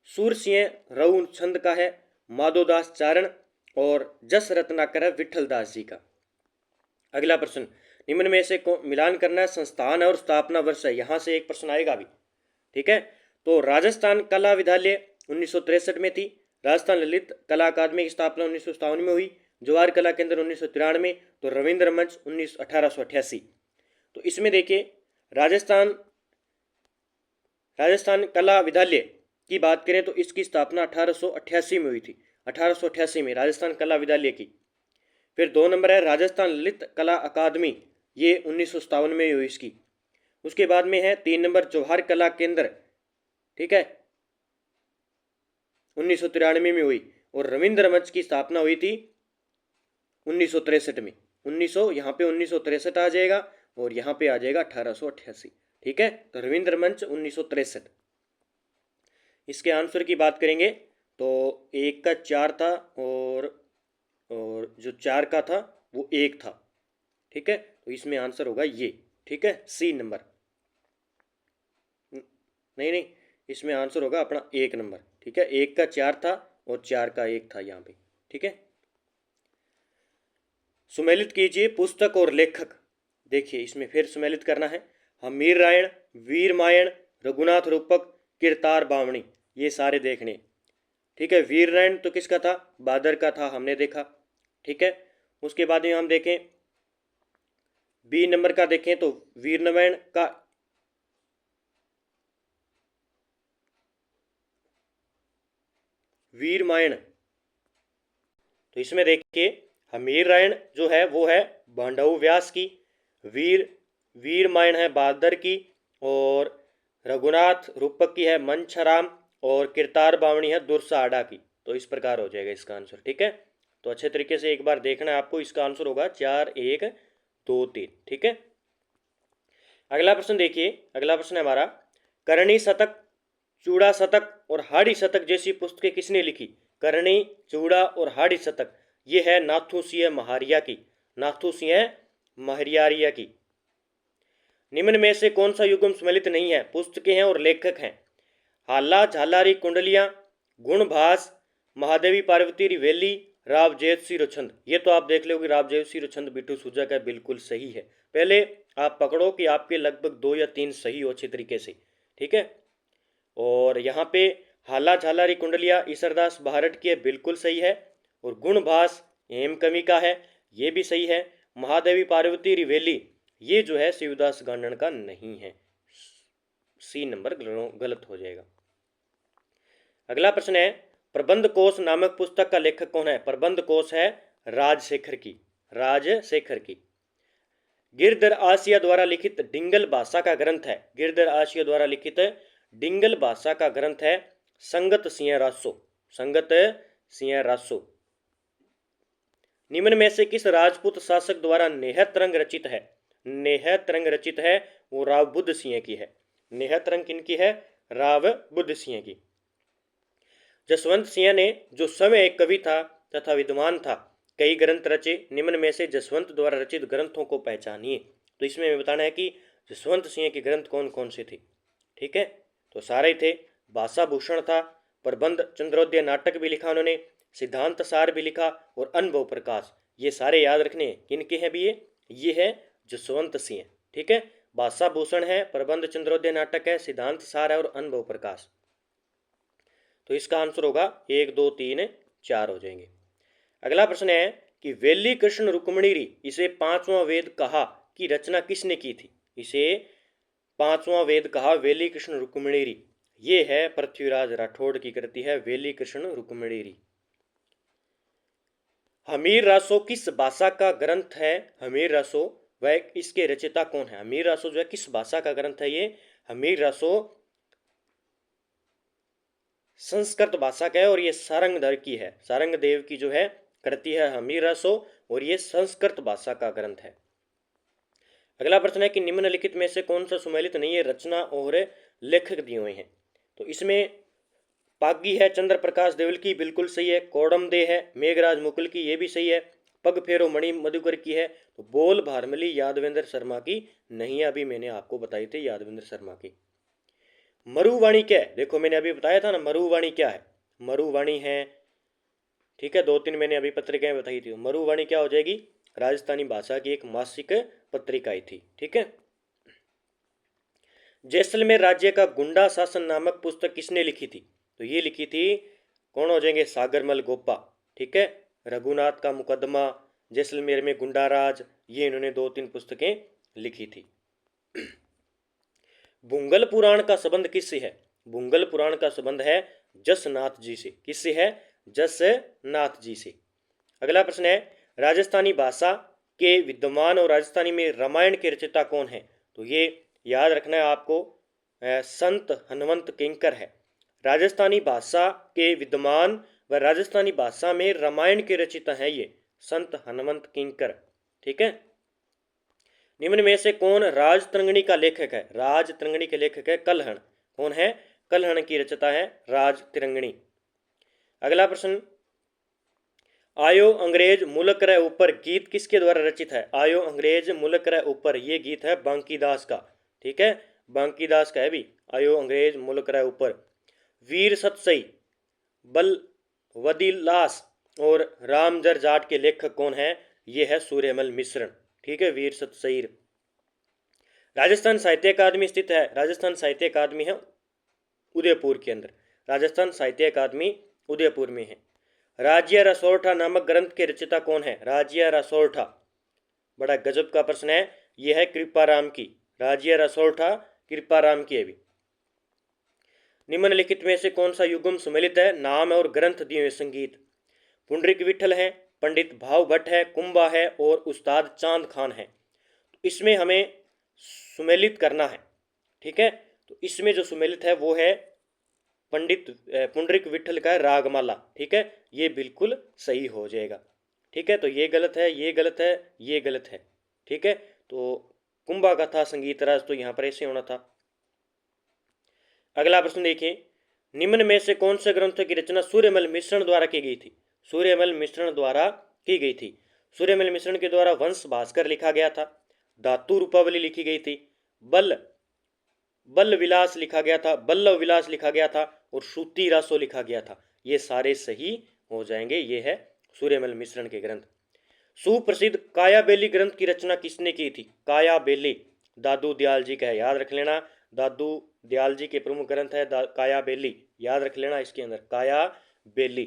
सूर सिंह रऊ छंद का है माधोदास चारण और जस रत्नाकर है विठल दास जी का। अगला प्रश्न, निम्न में से मिलान करना है, संस्थान और स्थापना वर्ष है, यहाँ से एक प्रश्न आएगा भी। ठीक है, तो राजस्थान कला विद्यालय 1963 में थी। राजस्थान ललित कला अकादमी की स्थापना 1957 में हुई। जवाहर कला केंद्र 1993, तो रविंद्र मंच 1888। तो इसमें देखिए राजस्थान कला विद्यालय की बात करें तो इसकी स्थापना 1888 में हुई थी। 1888 में राजस्थान कला विद्यालय की। फिर 2 नंबर है राजस्थान ललित कला अकादमी, ये 1957 में हुई इसकी। उसके बाद में है 3 नंबर जवाहर कला केंद्र। ठीक है, 1993 में हुई। और रविंद्र मंच की स्थापना हुई थी 1963 में। 1900 यहाँ पे 1963 आ जाएगा और यहाँ पे आ जाएगा 1888। ठीक है, तो रविंद्र मंच 1963। इसके आंसर की बात करेंगे तो 1 का 4 था और जो 4 का था वो 1 था। ठीक है, तो इसमें आंसर होगा ये। ठीक है, सी नंबर। नहीं, इसमें आंसर होगा अपना 1 नंबर। ठीक है, 1 का 4 था और 4 का 1 था यहाँ पे। ठीक है, सुमेलित कीजिए पुस्तक और लेखक। देखिए इसमें फिर सुमेलित करना है। हमीर रायण, वीरमायण, रघुनाथ रूपक, किरतार बावणी, ये सारे देखने। ठीक है, वीर रायण तो किसका था? बादर का था, हमने देखा। ठीक है, उसके बाद में हम देखें बी नंबर का देखें तो वीरनारायण का वीरमायण। तो इसमें देखिए हमीर रायण जो है वो है बांडव व्यास की, वीर वीरमायण है बहादुर की, और रघुनाथ रूपक की है मंछराम, और किरतार बावणी है दुर्साहड़ा की। तो इस प्रकार हो जाएगा इसका आंसर। ठीक है, तो अच्छे तरीके से एक बार देखना है आपको। इसका आंसर होगा 4, 1, 2, 3। ठीक है, अगला प्रश्न देखिए। अगला प्रश्न है हमारा, करणी शतक, चूड़ा शतक और हाड़ी शतक जैसी पुस्तकें किसने लिखी? करणी, चूड़ा और हाड़ी शतक ये है नाथू सिंह महारिया की, नाथू सिंह महरियारिया की। निम्न में से कौन सा युग्म सम्मिलित नहीं है? पुस्तकें हैं और लेखक हैं। हाला झालारी कुंडलियां, गुणभास, महादेवी पार्वती रिवेली, राव जेठ रछंद। ये तो आप देख लोगे राव जेठ रछंद बिट्टू सूजा का बिल्कुल सही है। पहले आप पकड़ो कि आपके लगभग 2 या 3 सही हो अच्छे तरीके से। ठीक है, और यहाँ पे हाला झालारी कुंडलिया ईसरदास भारत की है, बिल्कुल सही है। और गुणभास हेम कवि का है, ये भी सही है। महादेवी पार्वती रिवेली ये जो है शिवदास गांडन का नहीं है। सी नंबर गलत हो जाएगा। अगला प्रश्न है, प्रबंध कोश नामक पुस्तक का लेखक कौन है? प्रबंध कोश है राजशेखर की, राजशेखर की। गिरधर आसिया द्वारा लिखित डिंगल भाषा का ग्रंथ है, गिरधर आसिया द्वारा लिखित डिंगल भाषा का ग्रंथ है संगत सिंह रासो, संगत सिंह रासो। निम्न में से किस राजपूत शासक द्वारा नेहतरंग रचित है? नेहतरंग रचित है वो राव बुद्ध सिंह की है। नेहतरंग किनकी है? राव बुद्ध सिंह की। जसवंत सिंह ने जो समय एक कवि था तथा विद्वान था, कई ग्रंथ रचे। निम्न में से जसवंत द्वारा रचित ग्रंथों को पहचानिए। तो इसमें हमें बताना है कि जसवंत सिंह के ग्रंथ कौन कौन से थे। ठीक है, तो सारे थे। भाषा भूषण था, प्रबंध चंद्रोदय नाटक भी लिखा उन्होंने, सिद्धांत सार भी लिखा, और अनुभव प्रकाश। ये सारे याद रखने हैं। किनके हैं भी ये है जसवंत सिंह। ठीक है, भाषा भूषण है, प्रबंध चंद्रोदय नाटक है, सिद्धांत सार है और अनुभव प्रकाश। तो इसका आंसर होगा 1, 2, 3, 4 हो जाएंगे। अगला प्रश्न है कि वेली कृष्ण रुक्मणीरी इसे 5वां वेद कहा की रचना किसने की थी? इसे 5वां वेद कहा वेली कृष्ण रुक्मणीरी, ये है पृथ्वीराज राठौड़ की कृति है वेली कृष्ण रुक्मणीरी। हमीर रासो किस भाषा का ग्रंथ है? हमीर रासो वह इसके रचयिता कौन है? हमीर रासो जो है किस भाषा का ग्रंथ है? ये हमीर रासो संस्कृत भाषा का है, और ये सारंगधर की है, सारंगदेव की जो है कृति है हमीर रासो, और ये संस्कृत भाषा का ग्रंथ है। अगला प्रश्न है कि निम्नलिखित में से कौन सा सुमेलित नहीं है? रचना और लेखक दिए हुए हैं। तो इसमें पागी है चंद्र प्रकाश देवल की, बिल्कुल सही है। कोडम दे है मेघराज मुकुल की, ये भी सही है। पग फेरो मणि मधुकर की है। तो बोल भारमली यादवेंद्र शर्मा की नहीं है, अभी मैंने आपको बताई थी यादवेंद्र शर्मा की। मरुवाणी क्या है? देखो मैंने अभी बताया था ना मरुवाणी क्या है। मरुवाणी है, ठीक है, 2-3 मैंने अभी पत्रिकाएं बताई थी। मरुवाणी क्या हो जाएगी? राजस्थानी भाषा की एक मासिक पत्रिका आई थी। ठीक है, जैसलमेर राज्य का गुंडा शासन नामक पुस्तक किसने लिखी थी? तो ये लिखी थी कौन हो जाएंगे? सागरमल गोपा। ठीक है, रघुनाथ का मुकदमा, जैसलमेर में गुंडा राज, ये इन्होंने 2-3 पुस्तकें लिखी थी। भूंगल पुराण का संबंध किससे है? भूंगल पुराण का संबंध है जसनाथ जी से। किससे है? जसनाथ जी से। अगला प्रश्न है, राजस्थानी भाषा के विद्वान और राजस्थानी में रामायण के रचयिता कौन है? तो ये याद रखना है आपको, संत हनुमंत किंकर है। राजस्थानी भाषा के विद्वान व राजस्थानी भाषा में रामायण के रचयिता है ये संत हनुमंत किंकर। ठीक है, निम्न में से कौन राजतरंगिणी का लेखक है? राजतरंगिणी के लेखक है कल्हण। कौन है? कल्हण की रचयिता है राजतरंगिणी। अगला प्रश्न, आयो अंग्रेज मुल्क रे ऊपर गीत किसके द्वारा रचित है? आयो अंग्रेज मुल्क रे ऊपर, ये गीत है बांकीदास का। ठीक है, बांकीदास का है भी आयो अंग्रेज मुल्क रे ऊपर। वीर सतसई, बलवदीलास और रामजर जाट के लेखक कौन है? ये है सूर्यमल मिश्रण। ठीक है, वीर सतसई। राजस्थान साहित्य अकादमी स्थित है, राजस्थान साहित्य अकादमी है उदयपुर के अंदर, राजस्थान साहित्य अकादमी उदयपुर में है। राज्य रसोरठा नामक ग्रंथ के रचयिता कौन है? राज्य रसोरठा, बड़ा गजब का प्रश्न है। यह है कृपाराम की, राज्य रसोल्ठा कृपाराम की है भी। निम्नलिखित में से कौन सा युग्म सुमेलित है? नाम और ग्रंथ दिए हुए संगीत। पुंडरीक विठल है, पंडित भाव भट्ट है, कुंभा है और उस्ताद चांद खान है। इसमें हमें सुमेलित करना है, ठीक है। तो इसमें जो सुमेलित है वो है पंडित पुंडरीक विठल का रागमाला, ठीक है, ये बिल्कुल सही हो जाएगा, ठीक है। तो ये गलत है, ये गलत है, ये गलत है, ठीक है। तो कुंभा का था संगीत राज, तो यहाँ पर ऐसे होना था। अगला प्रश्न देखिए, निम्न में से कौन से ग्रंथों की रचना सूर्यमल मिश्रण द्वारा की गई थी? सूर्यमल मिश्रण द्वारा की गई थी। सूर्यमल मिश्रण के द्वारा वंश भास्कर लिखा गया था, धातु रूपावली लिखी गई थी, बल बल विलास लिखा गया था, बल्लव विलास लिखा गया था और श्रुति रासो लिखा गया था। ये सारे सही हो जाएंगे। ये है सूर्यमल मिश्रण के ग्रंथ। सुप्रसिद्ध काया बेली ग्रंथ की रचना किसने की थी? काया बेली दादू दयाल जी का है, याद रख लेना। दादू दयाल जी के प्रमुख ग्रंथ है काया बेली, याद रख लेना इसके अंदर काया बेली।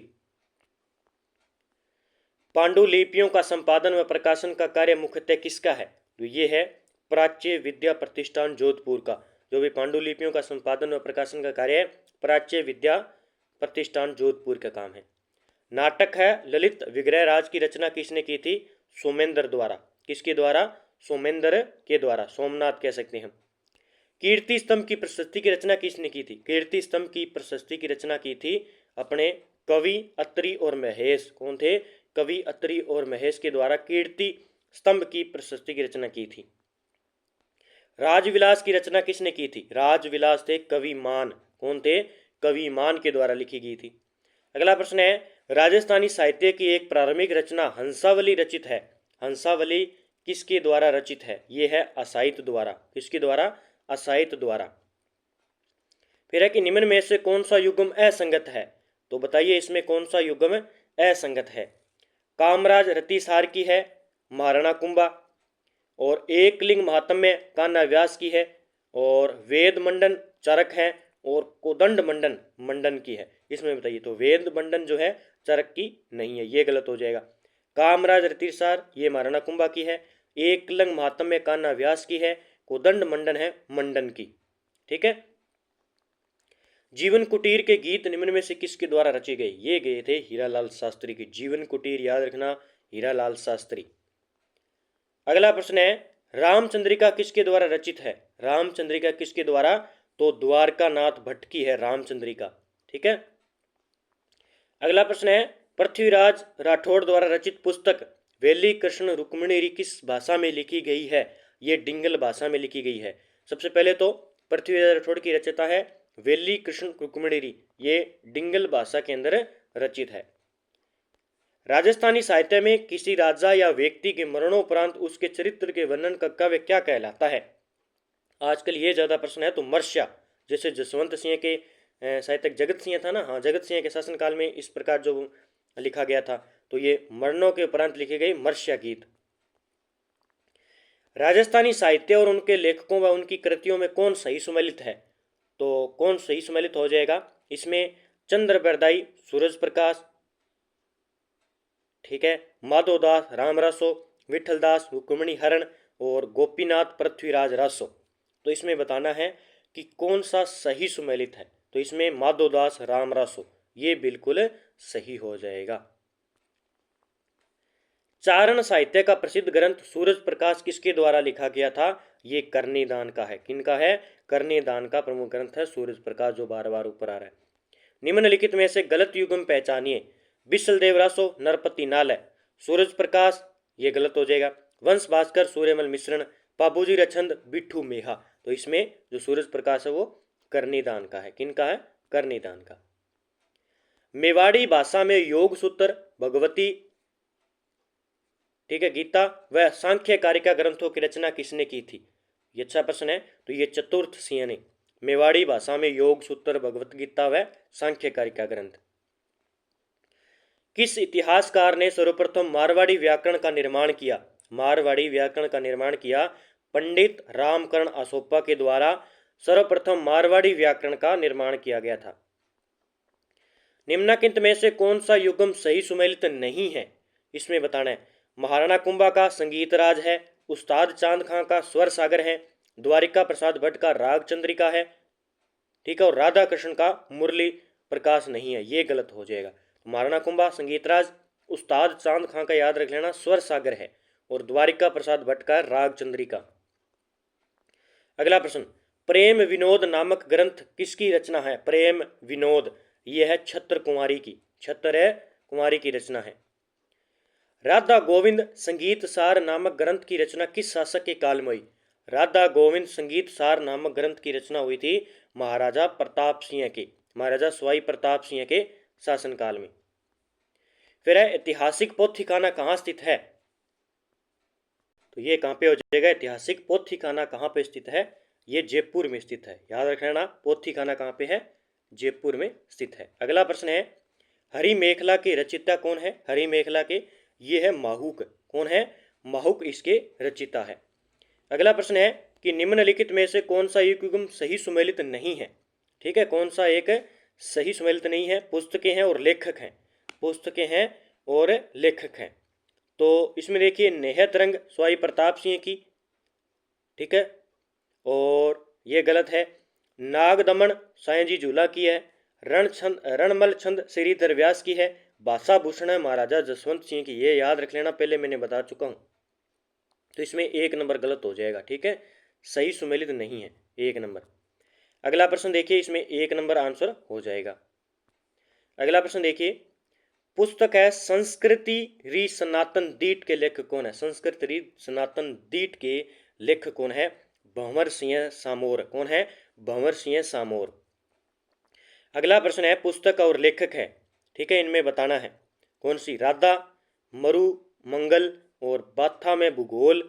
पांडुलिपियों का संपादन व प्रकाशन का कार्य मुख्यतः किसका है? तो ये है प्राच्य विद्या प्रतिष्ठान जोधपुर का। जो भी पांडुलिपियों का संपादन व प्रकाशन का कार्य है, प्राच्य विद्या प्रतिष्ठान जोधपुर का काम है। नाटक है ललित विग्रह राज की रचना किसने की थी? सोमेंद्र द्वारा। किसके द्वारा? सोमेंद्र के द्वारा, सोमनाथ कह सकते हैं हम। कीर्ति स्तंभ की प्रशस्ति की रचना किसने की थी? कीर्ति स्तंभ की प्रशस्ति की रचना की थी अपने कवि अत्रि और महेश। कौन थे? कवि अत्रि और महेश के द्वारा कीर्ति स्तंभ की प्रशस्ति की रचना की थी। राजविलास की रचना किसने की थी? राजविलास थे कविमान। कौन थे? कविमान के द्वारा लिखी गई थी। अगला प्रश्न है, राजस्थानी साहित्य की एक प्रारंभिक रचना हंसावली रचित है। हंसावली किसके द्वारा रचित है? ये है असाहित द्वारा। किसके द्वारा? असाहित द्वारा। फिर है कि निम्न में से कौन सा युग्म असंगत है? तो बताइए इसमें कौन सा युग्म असंगत है? कामराज रतिसार की है, महाराणा कुंभा, और एकलिंग महात्म्य कान्हा व्यास की है, और वेद मंडन चरक है, और कोदंड मंडन मंडन की है। इसमें बताइए। तो वेद मंडन जो है चरक की नहीं है, ये गलत हो जाएगा। कामराज रतिसार ये महाराणा कुंभा की है, एकलिंग महात्म्य कान्हा व्यास की है, कोदंड मंडन है मंडन की, ठीक है। जीवन कुटीर के गीत निम्न में से किसके द्वारा रचे गए? ये गए थे हीरालाल शास्त्री के। जीवन कुटीर याद रखना, हीरालाल शास्त्री। अगला प्रश्न है, रामचंद्रिका किसके द्वारा रचित है? रामचंद्रिका किसके द्वारा? तो द्वारकानाथ भट्ट की है रामचंद्रिका, ठीक है। अगला प्रश्न है, पृथ्वीराज राठौड़ द्वारा रचित पुस्तक वेली कृष्ण रुक्मिणी किस भाषा में लिखी गई है? ये डिंगल भाषा में लिखी गई है। सबसे पहले तो पृथ्वीराज राठौड़ की रचयिता है वेली कृष्ण रुक्मिणी, ये डिंगल भाषा के अंदर रचित है। राजस्थानी साहित्य में किसी राजा या व्यक्ति के मरणोपरांत उसके चरित्र के वर्णन का काव्य क्या कहलाता है? आजकल ये ज्यादा प्रश्न है। तो मर्ष्या, जैसे जसवंत सिंह के साहित्यक जगत सिंह था ना, हाँ, जगत सिंह के शासनकाल में इस प्रकार जो लिखा गया था, तो ये मरणों के उपरांत लिखे गए मर्ष्या गीत। राजस्थानी साहित्य और उनके लेखकों व उनकी कृतियों में कौन सही सुमेलित है? तो कौन सही सुमेलित हो जाएगा? इसमें चंद्र बरदाई, सूरज प्रकाश, ठीक है, माधोदास रामरासो, विठलदास रुक्मिणी हरण और गोपीनाथ पृथ्वीराज रासो। तो इसमें बताना है कि कौन सा सही सुमेलित है। तो इसमें माधोदास रामरासो ये बिल्कुल सही हो जाएगा। चारण साहित्य का प्रसिद्ध ग्रंथ सूरज प्रकाश किसके द्वारा लिखा गया था? ये कर्णिदान का है। किनका है? कर्णिदान का प्रमुख ग्रंथ है सूरज प्रकाश, जो बार बार ऊपर आ रहा है। निम्नलिखित में से गलत युग्म पहचानिए। बिसल देव रासो नरपति नाल है, सूरज प्रकाश ये गलत हो जाएगा, वंश भास्कर सूर्यमल मिश्रण, पाबूजी रचंद बिट्ठू मेहा। तो इसमें जो सूरज प्रकाश है वो कर्णिदान का है। किनका है? कर्णिदान का। मेवाड़ी भाषा में योग सूत्र, भगवती, ठीक है, गीता व सांख्य कारिका ग्रंथों की रचना किसने की थी? ये अच्छा प्रश्न है। तो ये चतुर्थ सिंह ने मेवाड़ी भाषा में योग सूत्र, भगवत गीता व सांख्य कारिका ग्रंथ। किस इतिहासकार ने सर्वप्रथम मारवाड़ी व्याकरण का निर्माण किया? मारवाड़ी व्याकरण का निर्माण किया पंडित रामकरण असोपा के द्वारा सर्वप्रथम मारवाड़ी व्याकरण का निर्माण किया गया था। निम्नलिखित में से कौन सा युग्म सही सुमेलित नहीं है? इसमें बताना है। महाराणा कुंभा का संगीत राज है, उस्ताद चांद खां का स्वर सागर है, द्वारिका प्रसाद भट्ट का राग चंद्रिका है, ठीक है, और राधा कृष्ण का मुरली प्रकाश नहीं है, ये गलत हो जाएगा। महाराणा कुंभा संगीतराज, उस्ताद चांद खां का याद रख लेना स्वर सागर है, और द्वारिका प्रसाद भट्ट का राग चंद्रिका। अगला प्रश्न, प्रेम विनोद नामक ग्रंथ किसकी रचना है? प्रेम विनोद, यह है छत्र कुमारी की, छत्र है कुमारी की रचना है। राधा गोविंद संगीत सार नामक ग्रंथ की रचना किस शासक के काल में हुई? राधा गोविंद संगीत सार नामक ग्रंथ की रचना हुई थी महाराजा प्रताप सिंह के, महाराजा सवाई प्रताप सिंह के शासनकाल में। फिर है ऐतिहासिक पोथीखाना कहाँ स्थित है? तो ये कहाँ पे हो जाएगा? ऐतिहासिक पोथीखाना कहाँ पे स्थित है? ये जयपुर में स्थित है, याद रखना। पोथीखाना कहाँ पे है? जयपुर में स्थित है। अगला प्रश्न है, हरि मेखला के रचयिता कौन है? हरि मेखला के ये है माहुक। कौन है? माहुक इसके रचयिता है। अगला प्रश्न है कि निम्नलिखित में से कौन सा युग्म सही सुमेलित नहीं है? ठीक है, कौन सा एक सही सुमेलित नहीं है? पुस्तकें हैं और लेखक हैं, पुस्तकें हैं और लेखक हैं। तो इसमें देखिए नेहत रंग स्वाई प्रताप सिंह की, ठीक है, और ये गलत है। नाग दमन साईं जी झूला की है। रणमल छंद श्रीधर व्यास की है। भाषा भूषण है महाराजा जसवंत सिंह की, ये याद रख लेना, पहले मैंने बता चुका हूँ। तो इसमें 1 नंबर गलत हो जाएगा, ठीक है, सही सुमेलित नहीं है, 1 नंबर। अगला प्रश्न देखिए, इसमें 1 नंबर आंसर हो जाएगा। अगला प्रश्न देखिए, पुस्तक है संस्कृति री सनातन दीट के लेखक कौन है? संस्कृत री सनातन दीट के लेखक कौन है? भंवर सिंह सामोर। कौन है? भंवर सिंह सामोर। अगला प्रश्न है, पुस्तक और लेखक है, ठीक है, इनमें बताना है कौन सी? राधा, मरु मंगल और बाथा में भूगोल,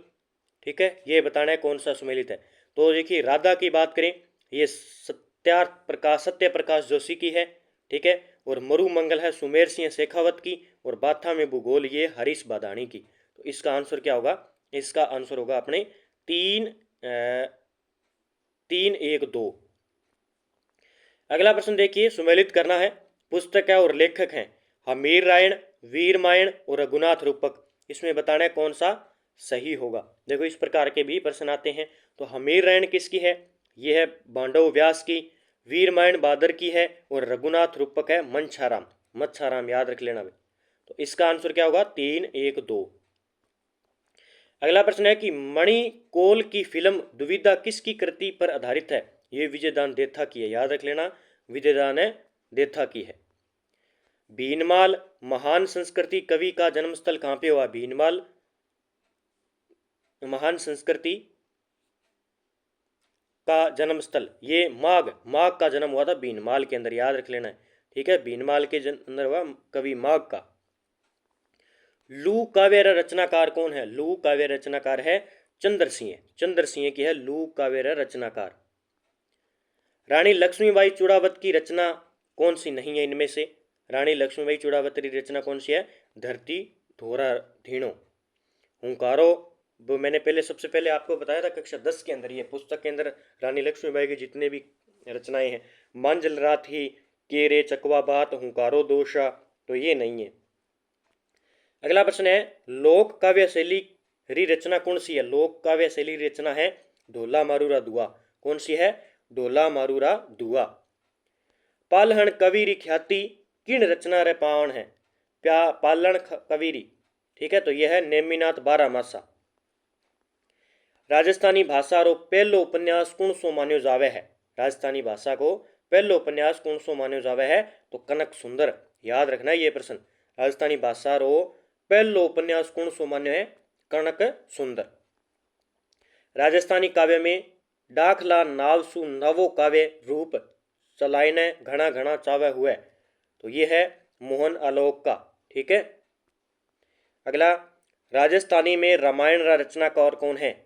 ठीक है, ये बताना है कौन सा सुमेलित है। तो देखिए राधा की बात करें, ये सत्य प्रकाश जोशी की है, ठीक है, और मरु मंगल है सुमेर सिंह शेखावत की, और बाथा में भूगोल ये हरीश बादाणी की। तो इसका आंसर क्या होगा? इसका आंसर होगा अपने 3-1-2। अगला प्रश्न देखिए, सुमेलित करना है, पुस्तक है और लेखक हैं हमीर रायण, वीरमायण और रघुनाथ रूपक। इसमें बताना है कौन सा सही होगा। देखो इस प्रकार के भी प्रश्न आते हैं। तो हमीर रायण किसकी है? यह है बांडव व्यास की, वीरमायण बादर की है, और रघुनाथ रूपक है मंछाराम, मच्छाराम, याद रख लेना भाई। तो इसका आंसर क्या होगा? 3-1-2। अगला प्रश्न है कि मणिकोल की फिल्म दुविधा किसकी कृति पर आधारित है? ये विजयदान देथा की है, याद रख लेना, विजयदान है देथा की है। भीनमाल महान संस्कृति कवि का जन्मस्थल कहाँ पे हुआ? भीनमाल महान संस्कृति का जन्मस्थल ये माघ का जन्म हुआ था भीनमाल के अंदर, याद रख लेना है, ठीक है, भीनमाल के अंदर हुआ कवि माघ का। लू काव्य रचनाकार कौन है? लू काव्य रचनाकार है चंद्र सिंह, चंद्र सिंह की है लू काव्य रचनाकार। रानी लक्ष्मीबाई चूड़ावत की रचना कौन सी नहीं है इनमें से? रानी लक्ष्मीबाई चूड़ावत की रचना कौन सी है? धरती धोरा धीणो। हुंकारो वो मैंने पहले सबसे पहले आपको बताया था कक्षा 10 के अंदर, ये पुस्तक के अंदर रानी लक्ष्मीबाई की जितने भी रचनाएं हैं, मांजल राथी, केरे चकवा बात, हुंकारो दोषा, तो ये नहीं है। अगला प्रश्न है, लोक काव्य शैली री रचना कौन सी है? लोक काव्य शैली रचना है ढोला मारूरा दुआ। कौन सी है? ढोला मारूरा दुआ। पालहण कवि री ख्याति किन रचना रे पावन है? पालण कवि री, ठीक है, तो यह है नेमिनाथ बारामासा। राजस्थानी भाषा रो पहलो उपन्यास कौन सो मान्यो जावे है? राजस्थानी भाषा को पहलो उपन्यास कौन सो मान्यो जावे है? तो कनक सुंदर, याद रखना ये प्रश्न। राजस्थानी भाषा रो पहलो उपन्यास कौन सो मान्यो है? कनक सुंदर। राजस्थानी काव्य में डाखला नावसु नवो काव्य रूप चलाइने घना घना चावे हुए, तो ये है मोहन आलोक का, ठीक है। अगला, राजस्थानी में रामायण का रचनाकार कौन है?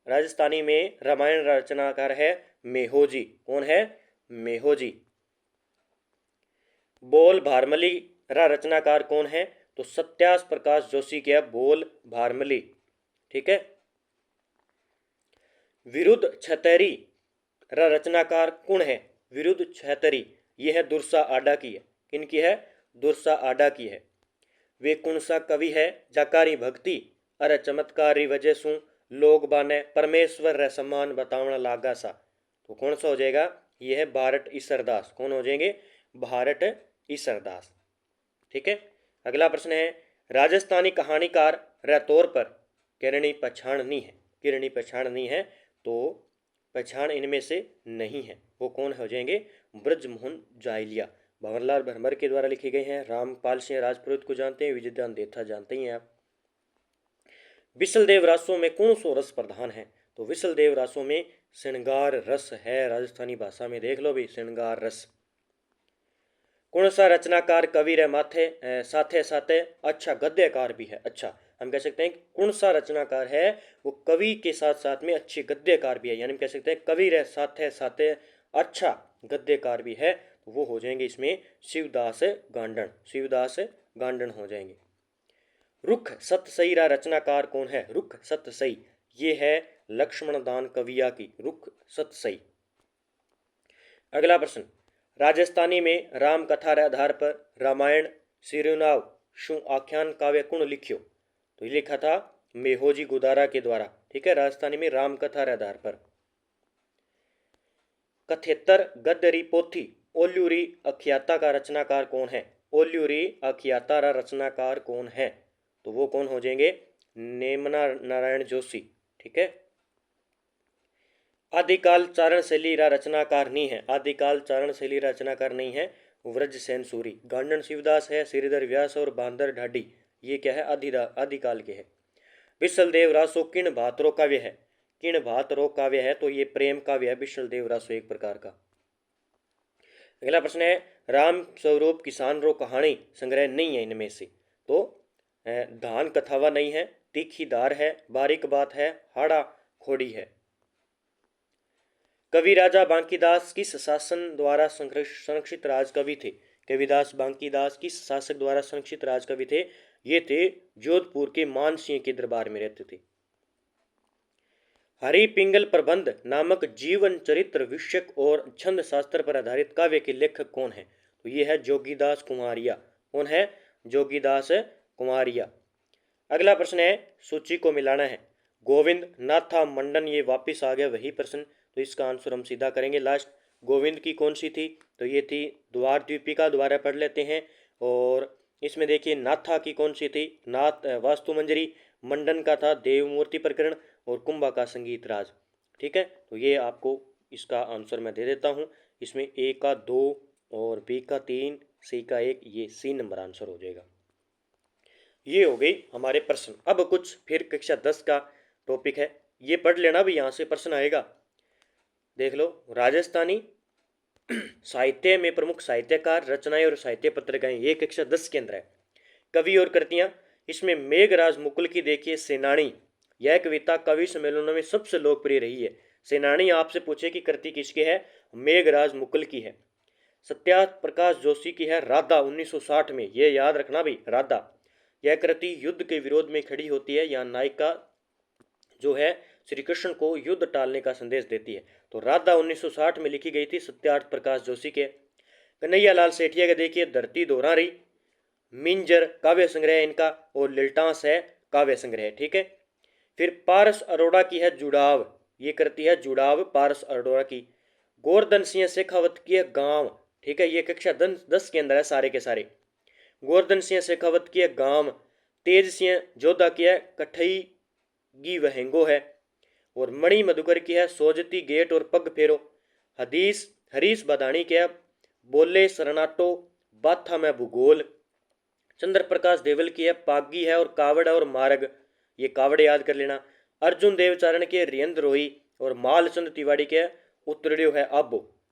राजस्थानी में रामायण रचनाकार है मेहोजी। कौन है? मेहोजी। बोल भारमली रा रचनाकार कौन है? तो सत्यास प्रकाश जोशी के बोल भारमली, ठीक है। विरुद्ध छतरी रा रचनाकार कौन है? विरुद्ध छतरी यह है दुर्सा आडा की है। किनकी है? दुर्सा आडा की है। वे कौन सा कवि है? जाकारी भक्ति अरे चमत्कारी वजह सु लोग बाने परमेश्वर रे समान बतावण लागा सा। तो कौन सा हो जाएगा? ये है भारत ईसरदास। कौन हो जाएंगे? भारत ईसरदास। ठीक है। अगला प्रश्न है, राजस्थानी कहानीकार रे तौर पर किरणी पछाणनी है। किरणी पछाणनी है तो पछाण इनमें से नहीं है, वो कौन हो जाएंगे? ब्रजमोहन जायलिया। भंवरलाल भरमर के द्वारा लिखे गए हैं। रामपाल सिंह राजपुरोहित को जानते हैं, विजयदान देथा जानते ही हैं आप। विशलदेव रासों में कौन सो रस प्रधान है? तो विशलदेव रासों में श्रृंगार रस है। राजस्थानी भाषा में देख लो भी, श्रृंगार रस। कौन सा रचनाकार कवि रे माथे साथे साथे अच्छा गद्यकार भी है? अच्छा, हम कह सकते हैं कि कौन सा रचनाकार है वो कवि के साथ साथ में अच्छे गद्यकार भी है, यानी हम कह सकते हैं कवि रे साथे साथे अच्छा गद्यकार भी है। तो वो हो जाएंगे इसमें शिवदास गांडन। शिवदास गांडन हो जाएंगे। रुख सतसई रा रचनाकार कौन है? रुख सतसई ये है लक्ष्मण दान कविया की रुख सतसई। अगला प्रश्न, राजस्थानी में राम कथा रे आधार पर रामायण शिरोनाव शु आख्यान काव्य कुण लिख्यो? तो ये लिखा था मेहोजी गुदारा के द्वारा। ठीक है, राजस्थानी में राम कथा रे आधार पर। कथेतर गद्यरी पोथी ओल्यूरी अख्याता का रचनाकार कौन है? ओल्यूरी अख्याता का रचनाकार कौन है? तो वो कौन हो जाएंगे? नेमना नारायण जोशी। ठीक है। आदिकाल चारण शैली रा रचनाकार नहीं है। आदिकाल चारण शैली रचनाकार नहीं है व्रजसेन सूरी। गांडन शिवदास है, श्रीधर व्यास और बांदर ढाडी ये क्या है? आदिकाल के है। विशलदेव रासो किण भातरो काव्य है? किण भातरो काव्य है तो ये प्रेम काव्य है विशलदेव रासो एक प्रकार का। अगला प्रश्न है, राम स्वरूप किसान रो कहानी संग्रह नहीं है इनमें से। तो धान कथावा नहीं है, तीखी दार है, बारीक बात है, हाड़ा खोड़ी है। कवि राजा बांकीदास किस शासन द्वारा संरक्षित राजकवि थे? कविदास बांकीदास किस शासक द्वारा संरक्षित राजकवि थे? ये थे जोधपुर के मानसिंह के दरबार में रहते थे। हरि पिंगल प्रबंध नामक जीवन चरित्र विषयक और छंद शास्त्र पर आधारित काव्य के लेखक कौन है? तो ये है जोगीदास कुमारिया। कौन है? जोगीदास कुमारिया। अगला प्रश्न है, सूची को मिलाना है। गोविंद नाथा मंडन ये वापिस आ गया वही प्रश्न, तो इसका आंसर हम सीधा करेंगे लास्ट। गोविंद की कौन सी थी? तो ये थी द्वार द्वीपिका। दोबारा पढ़ लेते हैं। और इसमें देखिए नाथा की कौन सी थी? नाथ वास्तु मंजरी। मंडन का था देवमूर्ति प्रकरण। और कुंभा का संगीत राज। ठीक है, तो ये आपको इसका आंसर मैं दे देता हूँ। इसमें ए का 2 और बी का 3, सी का 1, ये सी नंबर आंसर हो जाएगा। ये हो गई हमारे प्रश्न। अब कुछ फिर कक्षा 10 का टॉपिक है, ये पढ़ लेना भी, यहाँ से प्रश्न आएगा। देख लो, राजस्थानी साहित्य में प्रमुख साहित्यकार, रचनाएं और साहित्य पत्रिकाएं, ये कक्षा 10 के अंदर है। कवि और कृतियां, इसमें मेघराज मुकुल की देखिए सेनानी, यह कविता कवि सम्मेलनों में सबसे लोकप्रिय रही है। सेनानी आपसे पूछे कि कृति किसकी है? मेघराज मुकुल की है। सत्या प्रकाश जोशी की है राधा 1960 में, यह याद रखना भाई, राधा। यह कृति युद्ध के विरोध में खड़ी होती है। यहाँ नायिका जो है श्री कृष्ण को युद्ध टालने का संदेश देती है। तो राधा 1960 में लिखी गई थी सत्यार्थ प्रकाश जोशी के। कन्हैया लाल सेठिया का देखिए धरती दोहरारी, मिंजर काव्य संग्रह इनका, और लिल्टांस है काव्य संग्रह। ठीक है। फिर पारस अरोड़ा की है जुड़ाव, ये करती है जुड़ाव पारस अरोड़ा की। गोवर्धन सिंह शेखावत की है गांव। ठीक है, ये कक्षा 10 के अंदर है सारे के सारे। गोवर्धन सिंह शेखावत की है गांव। तेज सिंह जोधा की है कठई गी वहेंगो है। और मणि मधुकर की है सोजती गेट और पग फेरो। हदीस हरीश बदानी के है बोले शरणाटो बाथा में भूगोल। चंद्र प्रकाश देवल की है पागी है और कावड़ और मार्ग, ये कावड़ याद कर लेना। अर्जुन देवचारण के रियंद रोही। और मालचंद तिवाड़ी के उत्तरड़ियो है अब।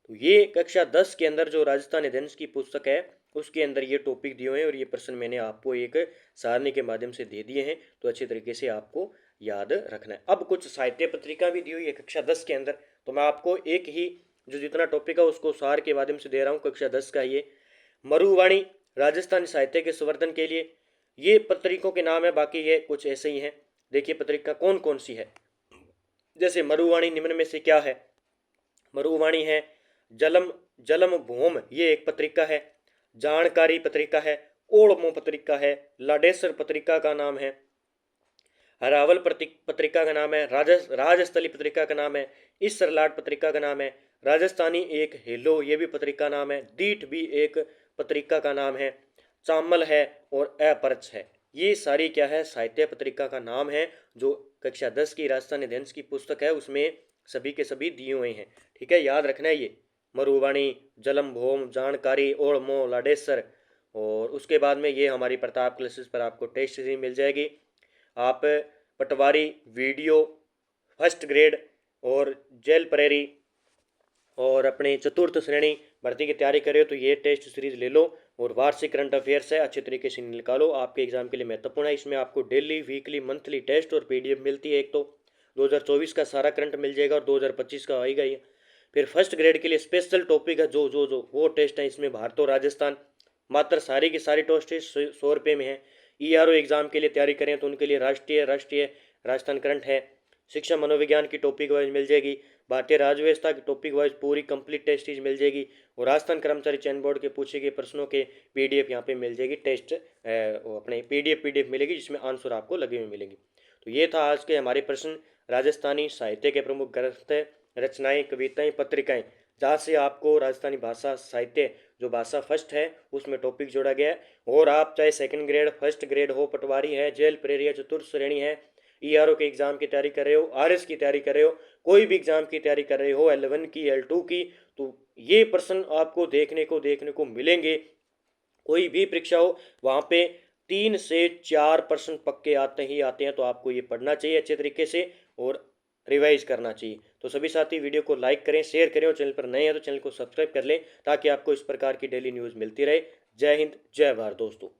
तो ये कक्षा 10 के अंदर जो राजस्थानी अध्ययन की पुस्तक है उसके अंदर ये टॉपिक दिए हुए हैं, और ये प्रश्न मैंने आपको एक सारणी के माध्यम से दे दिए हैं, तो अच्छे तरीके से आपको याद रखना है। अब कुछ साहित्य पत्रिका भी दी हुई है कक्षा 10 के अंदर, तो मैं आपको एक ही जो जितना टॉपिक है उसको सार के माध्यम से दे रहा हूँ। कक्षा 10 का ये मरुवाणी राजस्थानी साहित्य के संवर्धन के लिए, ये पत्रिकों के नाम है, बाकी ये कुछ ऐसे ही हैं। देखिए पत्रिका कौन कौन सी है, जैसे मरुवाणी निम्न में से क्या है? मरुवाणी है जलम जलम भूम, ये एक पत्रिका है। जानकारी पत्रिका है। ओड़मो पत्रिका है। लाडेसर पत्रिका का नाम है। हरावल पत्रिका का नाम है, राजस्थली पत्रिका का नाम है, इस सरलाट पत्रिका का नाम है, राजस्थानी एक हेलो ये भी पत्रिका नाम है, दीठ भी एक पत्रिका का नाम है, चामल है और अपरच है। ये सारी क्या है, साहित्य पत्रिका का नाम है, जो कक्षा 10 की राजस्थानी दंश की पुस्तक है उसमें सभी के सभी दिए हुए हैं। ठीक है, याद रखना है ये। मरुवाणी, जलम भोम, जानकारी, ओढ़मो, लाडेसर। और उसके बाद में ये हमारी प्रताप क्लासेस पर आपको टेस्ट सीरीज मिल जाएगी। आप पटवारी वीडियो फर्स्ट ग्रेड और जेल प्रेरी और अपने चतुर्थ श्रेणी भर्ती की तैयारी कर रहे हो तो ये टेस्ट सीरीज ले लो। और वार्षिक करंट अफेयर्स है, अच्छे तरीके से निकालो, आपके एग्जाम के लिए महत्वपूर्ण है। इसमें आपको डेली, वीकली, मंथली टेस्ट और पीडीएफ मिलती है। एक तो 2024 का सारा करंट मिल जाएगा और 2025 का आएगा ही। फिर फर्स्ट ग्रेड के लिए स्पेशल टॉपिक है, जो जो जो वो टेस्ट है इसमें भारत और राजस्थान, मात्र सारी की सारी टेस्ट 100 रुपये में है। ईआरओ एग्जाम के लिए तैयारी करें तो उनके लिए राष्ट्रीय राजस्थान करंट है। शिक्षा मनोविज्ञान की टॉपिक वाइज मिल जाएगी, भारतीय राज्य व्यवस्था की टॉपिक वाइज पूरी कंप्लीट टेस्ट सीरीज मिल जाएगी। और राजस्थान कर्मचारी चयन बोर्ड के पूछे गए प्रश्नों के पीडीएफ यहाँ पे मिल जाएगी। टेस्ट अपने पीडीएफ मिलेगी जिसमें आंसर आपको लगे हुए मिलेंगे। तो ये था आज के हमारे प्रश्न। राजस्थानी साहित्य के प्रमुख ग्रंथ, रचनाएं, कविताएं, पत्रिकाएं, जहाँ से आपको राजस्थानी भाषा साहित्य जो भाषा फर्स्ट है उसमें टॉपिक जोड़ा गया है। और आप चाहे सेकंड ग्रेड, फर्स्ट ग्रेड हो, पटवारी है, जेल प्रेरी है, चतुर्थ श्रेणी है, ईआरओ के एग्जाम की तैयारी कर रहे हो, आरएस की तैयारी कर रहे हो, कोई भी एग्जाम की तैयारी कर रहे हो, L1 की, L2 की, तो ये प्रश्न आपको देखने को मिलेंगे। कोई भी परीक्षा हो वहाँ पे 3 से 4% पक्के आते ही आते हैं। तो आपको ये पढ़ना चाहिए अच्छे तरीके से और रिवाइज करना चाहिए। तो सभी साथी वीडियो को लाइक करें, शेयर करें और चैनल पर नए हैं तो चैनल को सब्सक्राइब कर लें ताकि आपको इस प्रकार की डेली न्यूज़ मिलती रहे। जय हिंद, जय भारत दोस्तों।